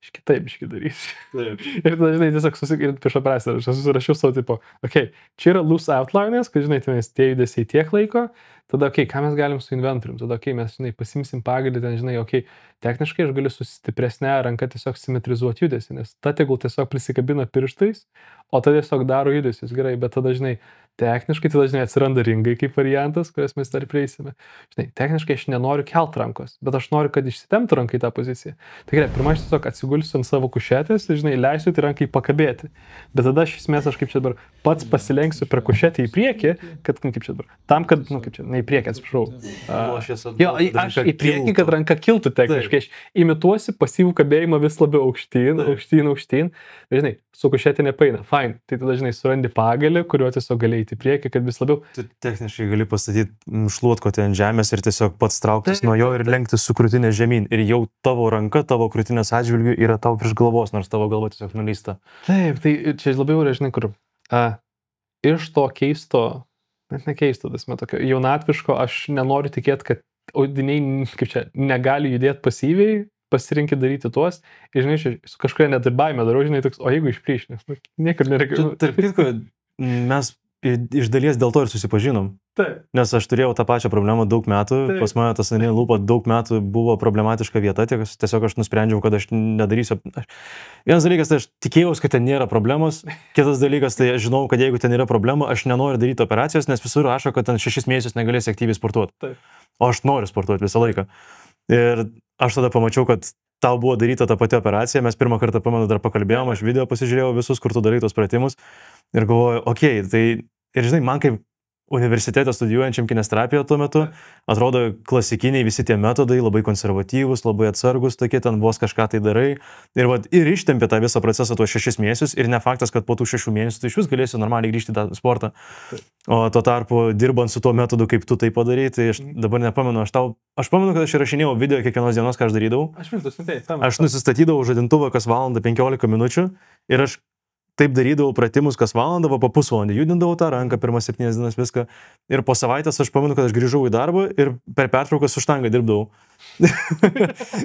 aš kitaip darysiu. Ir tada, žinai, tiesiog susikirti prieš operaciją, aš susirašiau savo tipo, čia yra loose outline'as, kad, žinai, tenais tie judesiai tiek laiko, tada, ką mes galim su inventorium, tada, mes, žinai, pasimsim pagalį, ten, žinai, techniškai aš galiu su stipresne ranka tiesiog simetrizuoti judesį, nes ta tegul tiesiog prisikabina pirštais, o tada tiesiog daro judesius, gerai, bet tada, žinai, techniškai tada, žinai, atsiranda ringai kaip variantas, kurias mes dar prieisime. Žinai, techniškai aš nenoriu kelt rankos, bet aš noriu, kad išsitemtų rankai tą poziciją. Tai gerai, pirmą aš tiesiog atsigulsiu ant savo kušetės ir, žinai, leisiu tai rankai pakabėti. Bet tada aš esmės, aš kaip čia dabar pats pasilenksiu per kušetę į priekį, kad, kaip čia dabar, tam, kad, kaip čia, ne į priekį, atsiprašau. Aš į priekį, kad ranka kiltų techniškai, aš imituosiu pasyvų kabėjimą vis labiau aukštyn. Žinai, su kušetė nepaina, fine. Tai tada, žinai, surandi pagalį, kuriuo tiesiog gali eiti į priekį, kad vis labiau. Tu techniškai gali pastatyti šluotkotį ant žemės ir tiesiog pats trauktis nuo jo ir lenktis su krūtinė žemyn. Ir jau tavo ranka, tavo krūtinės atžvilgiu yra tau prieš galvos, nors tavo galva tiesiog nuleista. Taip, tai čia labiau yra, žinai, kur. Iš to keisto, net nekeisto, tokio jaunatviško, aš nenoriu tikėti, kad audiniai, kaip čia, negali judėti pasyviai, pasirinkti daryti tuos, ir, žinai, su kažkuria net ir baime darau, žinai, toks, o jeigu iš priešinės, niekur nereikia. Tarp kitko, mes iš dalies dėl to ir susipažinom. Taip. Nes aš turėjau tą pačią problemą daug metų, taip. Pas mane tas sanarinė lūpa daug metų buvo problematiška vieta, tiesiog aš nusprendžiau, kad aš nedarysiu. Vienas dalykas, tai aš tikėjausi, kad ten nėra problemos, kitas dalykas, tai aš žinau, kad jeigu ten yra problema, aš nenoriu daryti operacijos, nes visur rašo, kad ten 6 mėnesius negalėsi aktyviai sportuoti. Taip. O aš noriu sportuoti visą laiką. Ir aš tada pamačiau, kad tau buvo daryta ta pati operacija, mes pirmą kartą, pamenu, dar pakalbėjom, aš video pasižiūrėjau visus, kur tu darai tos pratimus ir galvoju, tai ir žinai, man kaip universitete studijuojančiam kinesterapiją tuo metu atrodo klasikiniai visi tie metodai, labai konservatyvūs, labai atsargus, tokie ten vos kažką tai darai ir ištempė tą visą procesą tuos 6 mėnesius ir ne faktas, kad po tų 6 mėnesių tu iš vis galėsi normaliai grįžti į tą sportą. O tuo tarpu, dirbant su tuo metodu, kaip tu tai padarai, tai aš dabar nepamenu, aš pamenu, kad aš įrašinėjau video kiekvienos dienos, ką aš darydavau. Aš nusistatydavau žadintuvą kas valandą 15 minučių ir aš taip darydavau pratimus kas valandą, po pusvalandį judindavau tą ranką pirmas 7 dienas viską. Ir po savaitės aš pamenu, kad aš grįžau į darbą ir per pertraukas su štanga dirbdavau.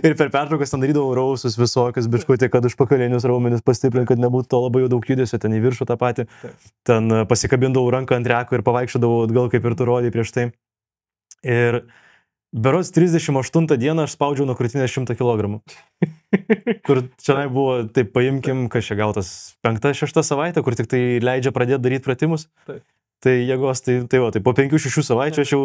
Ir per pertraukas ten darydavau rausus visokius, biškutį, kad užpakalinius raumenis pastiprinti, kad nebūtų to labai daug judesio, ten į viršų tą patį. Ten pasikabindavau ranką ant reko ir pavaikščiodavau atgal, kaip ir tu rodei prieš tai. Ir berods 38 dieną aš spaudžiau nuo krūtinės 100 kg. Kur čia buvo, taip paimkim, kas čia gautas 5-6 savaitę, kur tik tai leidžia pradėti daryti pratimus. Taip. Tai jėgos, tai po 5-6 savaičių aš jau...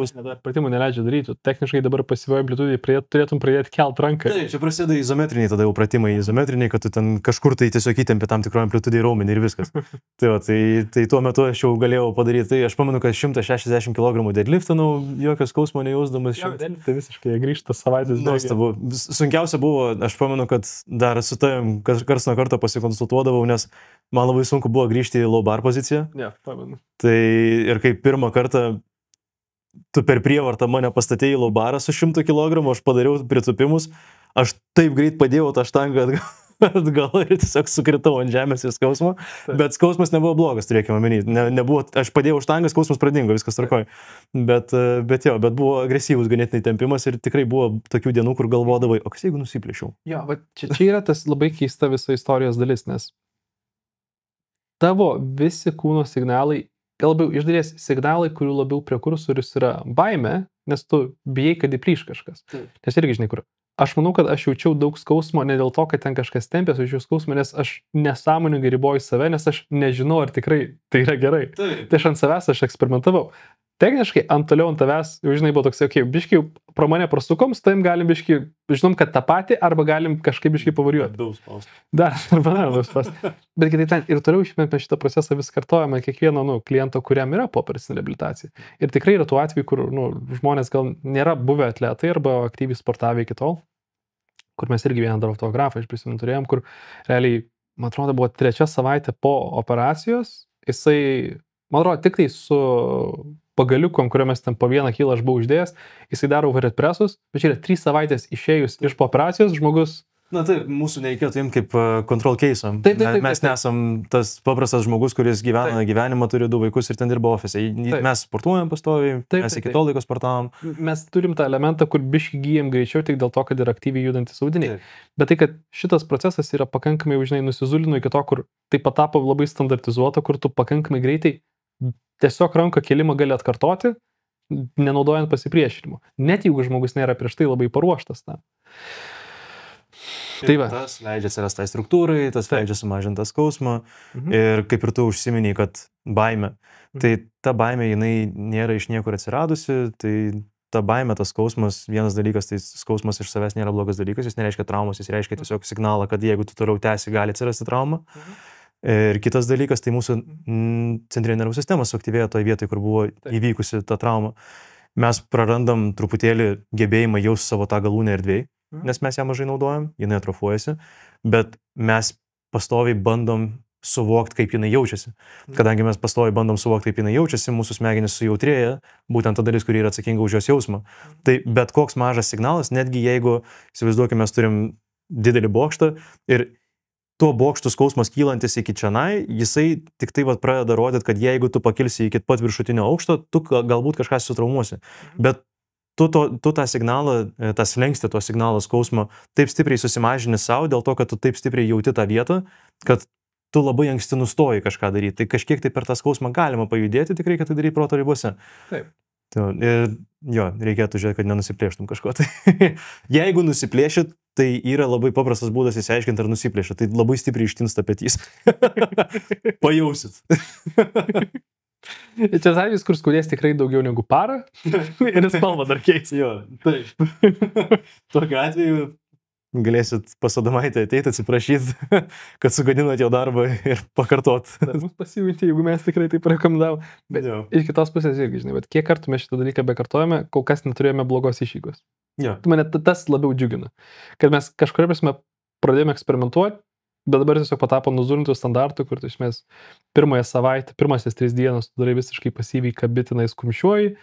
Pratimų neleidžia daryti. Techniškai dabar pasyvioje amplitudėje turėtum pradėti kelt ranką. Taip, čia prasideda izometriniai tada jau pratimai. Izometriniai, kad tu ten kažkur tai tiesiog įtempi tam tikroje amplitudėje raumenį ir viskas. Tai tuo metu aš jau galėjau padaryti. Tai aš pamenu, kad 160 kg deadliftinau, jokio skausmo nejausdamas. Tai visiškai grįžta savaitės. Nuostabu. Sunkiausia buvo, aš pamenu, kad dar su tavim karts nuo karto pasikonsultuodavau, nes man labai sunku buvo grįžti į low bar poziciją. Ne, pamenu. Tai ir kai pirmą kartą tu per prievartą mane pastatėjai į low barą su 100 kg, aš padariau pritupimus, aš taip greit padėjau tą štangą atgal ir tiesiog sukritau ant žemės į skausmą, bet skausmas nebuvo blogas, turėkime omeny. Aš padėjau štangą, skausmas pradingo, viskas tvarkoj. Bet buvo agresyvus ganėtinai tempimas ir tikrai buvo tokių dienų, kur galvodavai, o kas jeigu nusiplėšiau? Jo, bet čia yra tas labai keista visa istorijos dalis, nes tavo visi kūno signalai, gal labiau iš dalies signalai, kurių labiau prekursorius yra baime, nes tu bijai, kad įplyš kažkas. Nes irgi žinai, kur. Aš manau, kad aš jaučiau daug skausmo ne dėl to, kad ten kažkas tempės, aš jaučiau skausmą, nes aš nesąmoningai riboju save, nes aš nežinau, ar tikrai tai yra gerai. Tai aš ant savęs aš eksperimentavau. Techniškai, toliau ant tavęs, jau žinai, buvo toks, biškiai pro mane prasukom, su tavim galim biškiai, žinom, kad tą patį, arba galim kažkaip biškiai pavariuoti. Dar, arba daus pas. Bet kitai ten, ir toliau mes šitą procesą vis kartojame kiekvieno kliento, kuriam yra pooperacinė reabilitacija. Ir tikrai yra tų atvejų, kur žmonės gal nėra buvę atletai arba aktyviai sportavę iki tol, kur mes irgi vieną dar autografą iš prisimenu turėjom, kur realiai, man atrodo, buvo 3 savaitė po operacijos, jisai, man atrodo, tik tai su pagaliukom, kurio mes ten po 1 kilą aš buvau uždėjęs, jisai daro overhead pressus, bet čia yra 3 savaitės išėjus iš po operacijos žmogus. Na taip, mūsų nereikėtų imti kaip control case. Mes nesam tas paprastas žmogus, kuris gyvena gyvenimą, turi 2 vaikus ir ten dirba ofise. Mes sportuojam pastoviai, mes iki to laiko sportavom. Mes turim tą elementą, kur biškį gyjam greičiau tik dėl to, kad yra aktyviai judantis audiniai. Bet tai, kad šitas procesas yra pakankamai, žinai, nusizulino iki to, kur tai patapo labai standartizuota, kur tu pakankamai greitai tiesiog ranką kėlimą gali atkartoti nenaudojant pasipriešinimo. Net jeigu žmogus nėra prieš tai labai paruoštas tam. Tai va. Tas leidžia atsirasti tai struktūrai, tas leidžia sumažinti tą skausmą. Ir kaip ir tu užsiminiai, kad baimė. Tai ta baimė, jinai nėra iš niekur atsiradusi, tai ta baimė, tas skausmas, vienas dalykas, tai skausmas iš savęs nėra blogas dalykas, jis nereiškia traumos, jis reiškia tiesiog signalą, kad jeigu tu toliau tęsi, gali atsirasti trauma. Ir kitas dalykas, tai mūsų centrinė nervų sistema suaktyvėja toje vietoje, kur buvo įvykusi ta trauma. Mes prarandam truputėlį gebėjimą jausti savo tą galūnę erdvėj, nes mes ją mažai naudojam, jinai atrofuojasi, bet mes pastoviai bandom suvokti, kaip jinai jaučiasi. Kadangi mes pastoviai bandom suvokti, kaip jinai jaučiasi, mūsų smegenys sujautrėja, būtent ta dalis, kuri yra atsakinga už jos jausmą. Tai bet koks mažas signalas, netgi jeigu, įsivaizduokime, mes turim didelį bokštą ir tuo bokštų skausmas kylantis iki čionai, jisai tik tai pradeda rodyti, kad jeigu tu pakilsi iki pat viršutinio aukšto, tu galbūt kažką sutraumuosi. Bet tu tą signalą, tą slenkstį, to signalo skausmo taip stipriai susimažini savo, dėl to, kad tu taip stipriai jauti tą vietą, kad tu labai anksti nustoji kažką daryti. Tai kažkiek tai per tą skausmą galima pajudėti, tik reikia tai daryti proto ribose. Taip. Ir jo, reikėtų žiūrėti, kad nenusiplėštum kažko. Tai jeigu nusiplėšit, tai yra labai paprastas būdas įsiaiškinti, ar nusiplėšit. Tai labai stipriai ištinsta petys. Pajausit. Čia atvejis, kur skaudės tikrai daugiau negu parą ir spalva dar keis. Jo, taip. Tokiu atveju galėsit pasodamaitę ateiti, atsiprašyti, kad sugadinat jo darbą ir pakartot. Mums pasiūlyti, jeigu mes tikrai taip rekomendavom. Bet iš kitos pusės irgi, žinai, bet kiek kartų mes šitą dalyką bekartojame, kol kas neturėjome blogos išeigos. Tai mane tas labiau džiugina. Kad mes kažkuria prasme pradėjome eksperimentuoti, bet dabar tiesiog patapo nuzulintų standartų, kur tu išmės pirmąją savaitę, pirmasis 3 dienas tu darai visiškai pasyviai kabitinai skumščiuoji,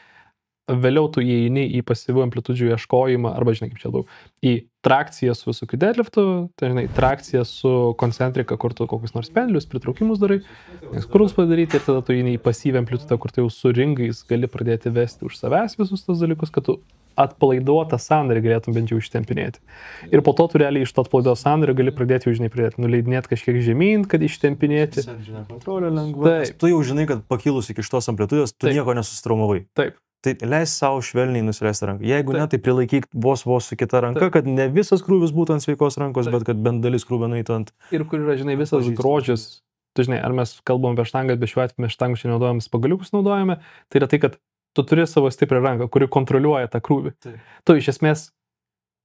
vėliau tu įeini į pasyvių amplitudžių ieškojimą, arba, žinai, kaip čia daug, į trakciją su visokiu deadliftu, tai, žinai, trakciją su koncentrika, kur tu kokius nors pendlius, pritraukimus darai, skurus padaryti, ir tada tu įeini į pasyvią amplitudę, kur tu jau su ringais gali pradėti vesti už savęs visus tos dalykus, kad tu atpalaiduotą sąnarį galėtum bent jau ištempinėti. Ir po to tu realiai iš to atpalaiduotą sąnarį gali pradėti jau, žinai, nuleidinėti kažkiek žemyn, kad ištempinėti. Kontrolė lengva. Tu jau žinai, kad pakilus iki šitos amplitudės, tu nieko nesustraumavai. Taip. Tai leis savo švelniai nusileisti ranką. Jeigu ne, tai prilaikyk vos su kita ranka, kad ne visas krūvis būtų ant sveikos rankos, bet kad bent dalis krūvio nueitų ant... Ir kur yra, žinai, visas grožis, tu žinai, ar mes kalbam apie štangas, bet šiuo atveju mes štangus šiandien naudojame, pagaliukus naudojame, tai yra tai, kad tu turi savo stiprią ranką, kuri kontroliuoja tą krūvį. Tu iš esmės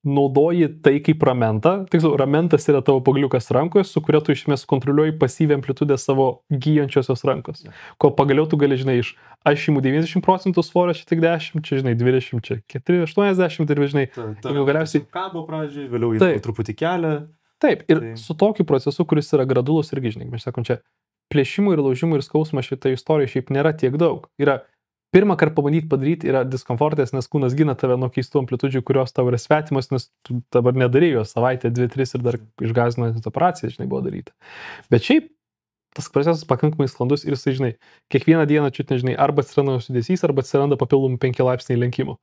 naudoji tai kaip ramentą, tiksliau, ramentas yra tavo pagaliukas rankoje, su kuria tu iš esmės kontroliuoji pasyvią amplitudę savo gyjančiosios rankos. Ko pagaliau tu gali, žinai, aš imu 90% svorio, čia tik 10, čia, žinai, 20, čia 4, 80 ir, žinai, galiausiai... Kabo pradžiai, vėliau į truputį kelią. Taip, ir su tokiu procesu, kuris yra gradulus irgi, žinai, mes sakom, čia plėšimų ir laužimų ir skausmo šitą istoriją šiaip nėra tiek daug. Yra pirmą kartą pabandyti padaryti yra diskomfortas, nes kūnas gina tave nuo keistų amplitudžių, kurios tau yra svetimas, nes tu dabar nedarėjai jos savaitę, 2-3 ir dar išgąsdinantis operacija, žinai, buvo daryta. Bet šiaip tas procesas pakankamai sklandus ir jisai, žinai, kiekvieną dieną čiut nežinai, arba atsiranda sudėsys, arba atsiranda papildomų 5 laipsniai lenkimo.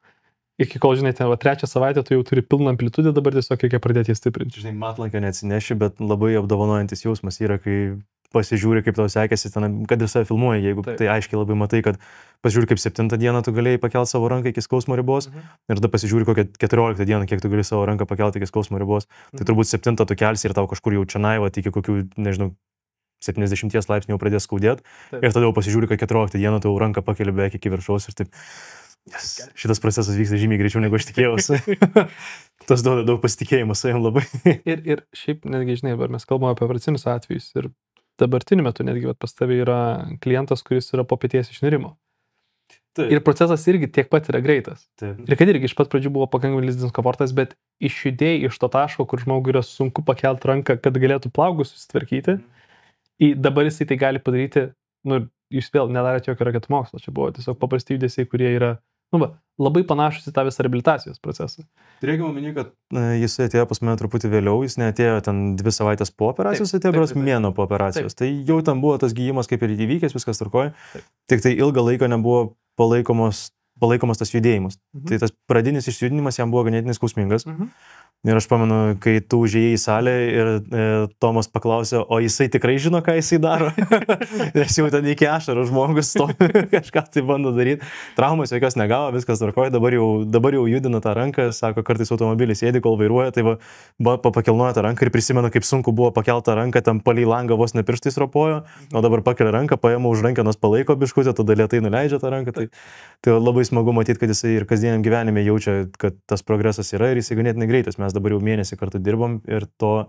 Iki kol, žinai, ten 3 savaitę tu jau turi pilną amplitudę, dabar tiesiog reikia pradėti ją stiprinti. Žinai, matlankę neatsineši, bet labai apdovanojantis jausmas yra, kai pasižiūri, kaip tau sekėsi, ten, kad ir save filmuoji, jeigu tai aiškiai labai matai, kad pasižiūri, kaip 7 dieną tu galėjai pakelti savo ranką iki skausmo ribos, ir tada pasižiūri, kokią 14 dieną, kiek tu gali savo ranką pakelti iki skausmo ribos, tai turbūt 7 tu kelsi ir tau kažkur jau čia naivot iki kokių, nežinau, 70 laipsnių pradės skaudėti, ir tada jau pasižiūri, kad 14 dieną tu ranką pakeli beveik iki viršaus ir taip, šitas procesas vyksta žymiai greičiau, negu aš tikėjausi. Tas duoda daug pasitikėjimo savim labai. Ir šiaip, netgi, žinai, mes kalbame apie operacinius atvejus ir dabartiniu metu netgi pas tavai yra klientas, kuris yra po peties išnirimo. Taip. Ir procesas irgi tiek pat yra greitas. Taip. Ir kad irgi iš pat pradžių buvo pakankamai diskomfortas, bet išjudėjai iš to taško, kur žmogui yra sunku pakelti ranką, kad galėtų plaugus susitvarkyti, dabar jisai tai gali padaryti, jūs vėl nedarėte jokio raketų mokslo, čia buvo tiesiog paprasti judesiai, kurie yra labai panašus į tą visą reabilitacijos procesą. Turėkime omeny, kad jis atėjo pas mane truputį vėliau, jis neatėjo ten 2 savaitės po operacijos, atėjo berods mėnuo po operacijos. Tai jau ten buvo tas gyjimas kaip ir įvykęs, viskas tvarkoja, tik tai ilgą laiką nebuvo palaikomas tas judėjimas. Tai tas pradinis išjudinimas jam buvo ganėtinai skausmingas. Ir aš pamenu, kai tu užėjai į salę ir Tomas paklausė, o jisai tikrai žino, ką jisai daro. Nes jau ten iki ašarų žmogus kažką tai bando daryti. Traumas jokios negavo, viskas tvarkoja, dabar jau judina tą ranką, sako, kartais automobilis sėdi, kol vairuoja, tai pakilnoja tą ranką ir prisimenu, kaip sunku buvo pakeltą ranką, tam palei langą vos ne pirštais ropojo, o dabar pakelia ranką, paima už rankenos, palaiko biškutę, tada lėtai nuleidžia tą ranką. Tai labai smagu matyti, kad jisai ir kasdieniam gyvenime jaučia, kad tas progresas yra ir jisai ganėtinai greitas. Mes dabar jau mėnesį kartu dirbam ir to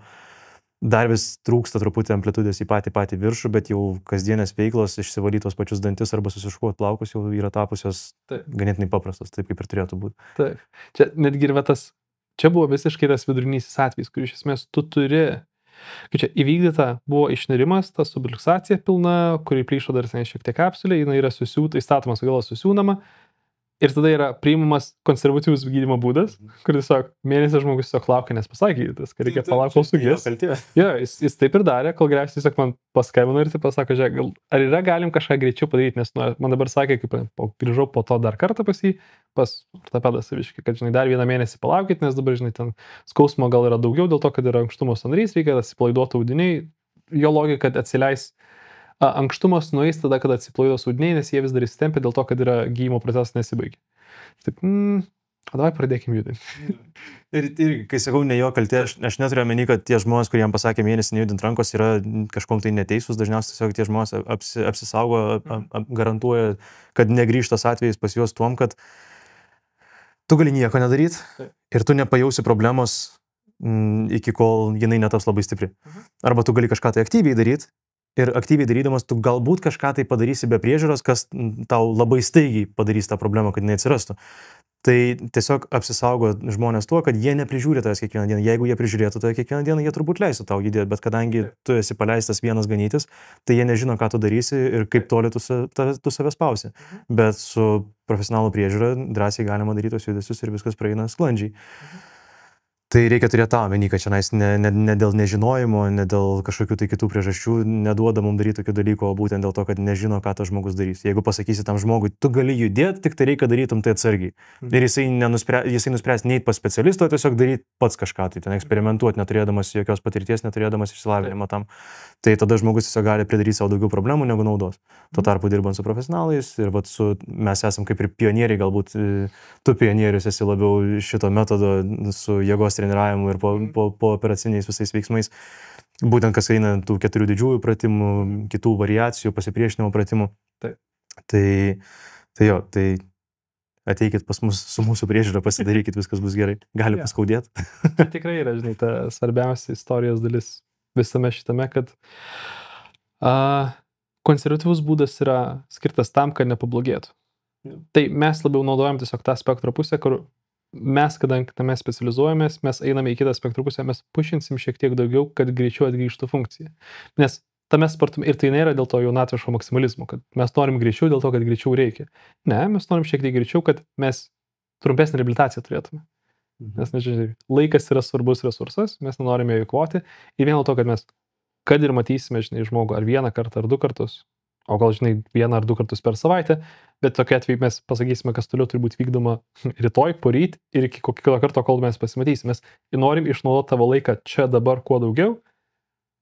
dar vis trūksta truputį amplitudės į patį viršų, bet jau kasdienės veiklos, išsivalytos pačius dantis arba susiškuot plaukus jau yra tapusios ganėtinai paprastos, taip kaip ir turėtų būti. Taip. Čia netgi ir čia buvo visiškai tas vidurinysis atvejis, kur iš esmės tu turi, kaip čia įvykdyta buvo išnirimas, ta subluxacija pilna, kuri plyšo dar šiek tiek kapsulė, jinai yra susiūta, įstatomas galas susiūnama. Ir tada yra priimamas konservatyvus gydymo būdas, kur tiesiog mėnesį žmogus tiesiog laukia, nes pasakė gydytas, kad reikia palaukti, kol sugės. Jo, jis taip ir darė, kol galiausiai tiesiog man paskambino ir taip pasako, žiūrėk, ar yra galim kažką greičiau padaryti, nes man dabar sakė, kaip grįžau po to dar kartą pas ortopedą saviškai, kad, žinai, dar vieną mėnesį palaukit, nes dabar, žinai, ten skausmo gal yra daugiau dėl to, kad yra ankštumo sąnarys, reikia atsipalaiduoti audiniai, jo logika, kad atsileis. Ankštumas nueis tada, kada atsipalaiduos audiniai, nes jie vis dar įsitempia dėl to, kad yra gydymo procesas nesibaigia. Taip, davai pradėkim judinti. Ir kai sakau, ne jo kaltė, aš neturiu omeny, kad tie žmonės, kurie jam pasakė mėnesį nejudint rankos, yra kažkom tai neteisūs, dažniausiai tiesiog tie žmonės apsisaugo, garantuoja, kad negrįžtas atvejais pas juos tuom, kad tu gali nieko nedaryti ir tu nepajausi problemos iki kol jinai netaps labai stipri. Arba tu gali kažką tai aktyviai daryti. Ir aktyviai darydamas, tu galbūt kažką tai padarysi be priežiūros, kas tau labai staigiai padarys tą problemą, kad jinai atsirastų. Tai tiesiog apsisaugo žmonės tuo, kad jie neprižiūri tavęs kiekvieną dieną. Jeigu jie prižiūrėtų tave kiekvieną dieną, jie turbūt leistų tau judėti, bet kadangi tu esi paleistas vienas ganytis, tai jie nežino, ką tu darysi ir kaip toli tu save spausi. Bet su profesionalų priežiūra drąsiai galima daryti tos judesius ir viskas praeina sklandžiai. Tai reikia turėti tą omeny, kad šiandien ne dėl nežinojimo, ne dėl kažkokių tai kitų priežasčių neduoda mums daryti tokių dalykų, o būtent dėl to, kad nežino, ką tas žmogus darys. Jeigu pasakysi tam žmogui, tu gali judėti, tik tai reikia darytum tai atsargiai. Ir jisai nuspręs neiti pas specialistą, o tiesiog daryti pats kažką, tai ten eksperimentuoti, neturėdamas jokios patirties, neturėdamas išsilavinimo tam. Tai tada žmogus tiesiog gali pridaryti savo daugiau problemų negu naudos. Tuo tarpu dirbant su profesionalais ir mes esam kaip ir pionieriai, galbūt tu pionierius esi labiau šito metodo su jėgos treniravimu ir po operaciniais visais veiksmais. Būtent kas eina tų 4 didžiųjų pratimų, kitų variacijų, pasipriešinimo pratimų. Tai ateikit pas mus su mūsų priežiūra, pasidarykit, viskas bus gerai. Gali paskaudėti. Tai tikrai yra, žinai, ta svarbiausia istorijos dalis visame šitame, kad konservatyvus būdas yra skirtas tam, kad nepablogėtų. Tai mes labiau naudojam tiesiog tą spektro pusę, kur mes, kadangi mes specializuojamės, mes einame į kitą spektro pusę, mes pušinsim šiek tiek daugiau, kad greičiau atgrįžtų funkcija. Nes tame sportume, ir tai nėra dėl to jaunatviško maksimalizmo, kad mes norim greičiau dėl to, kad greičiau reikia. Ne, mes norim šiek tiek greičiau, kad mes trumpesnį reabilitaciją turėtume. Nes, nežinai, laikas yra svarbus resursas, mes nenorime jo eikvoti. Ir vien dėl to, kad mes, kad ir matysime, žinai, žmogų ar vieną kartą, ar 2 kartus, o gal, žinai, 1 ar 2 kartus per savaitę, bet tokia atveju mes pasakysime, kas toliau turi būti vykdoma rytoj, poryt ir iki kokio karto, kol mes pasimatysime. Mes norim išnaudoti tavo laiką čia dabar kuo daugiau,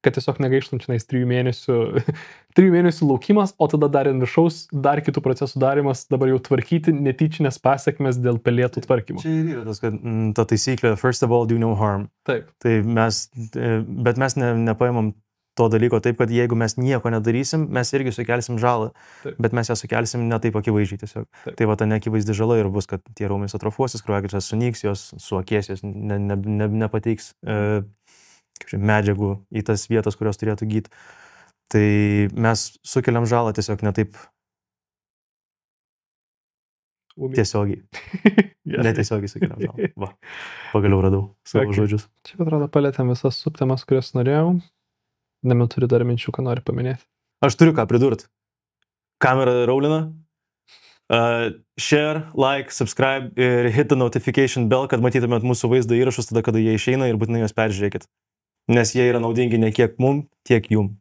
kad tiesiog negaištum čia 3 mėnesių laukimas, o tada dar viršaus, dar kitų procesų darimas, dabar jau tvarkyti netyčinės pasiekmes dėl pelėtų tvarkymo. Čia yra tas, kad ta taisyklė, first of all, do no harm. Taip. Tai bet mes nepaimam to dalyko taip, kad jeigu mes nieko nedarysim, mes irgi sukelsim žalą, bet mes ją sukelsim ne taip akivaizdžiai tiesiog. Taip. Tai va ta neakivaizdi žala ir bus, kad tie raumenys atrofuosis, kraujagyslės sunyks, jos suakės, jos nepateiks medžiagų į tas vietas, kurios turėtų gydyti. Tai mes sukeliam žalą tiesiog ne taip tiesiogiai. Netiesiogiai sukeliam žalą. Va, pagaliau radau savo žodžius. Čia atrodo palėtėm visas subtemas, kurias norėjau. Turiu dar minčių, ką noriu paminėti. Aš turiu ką pridurti. Kamera raulina. Share, like, subscribe ir hit the notification bell, kad matytumėt mūsų vaizdo įrašus tada, kada jie išeina ir būtinai juos peržiūrėkit. Nes jie yra naudingi ne kiek mum, tiek jum.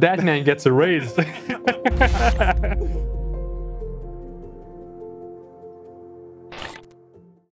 That man gets a raise.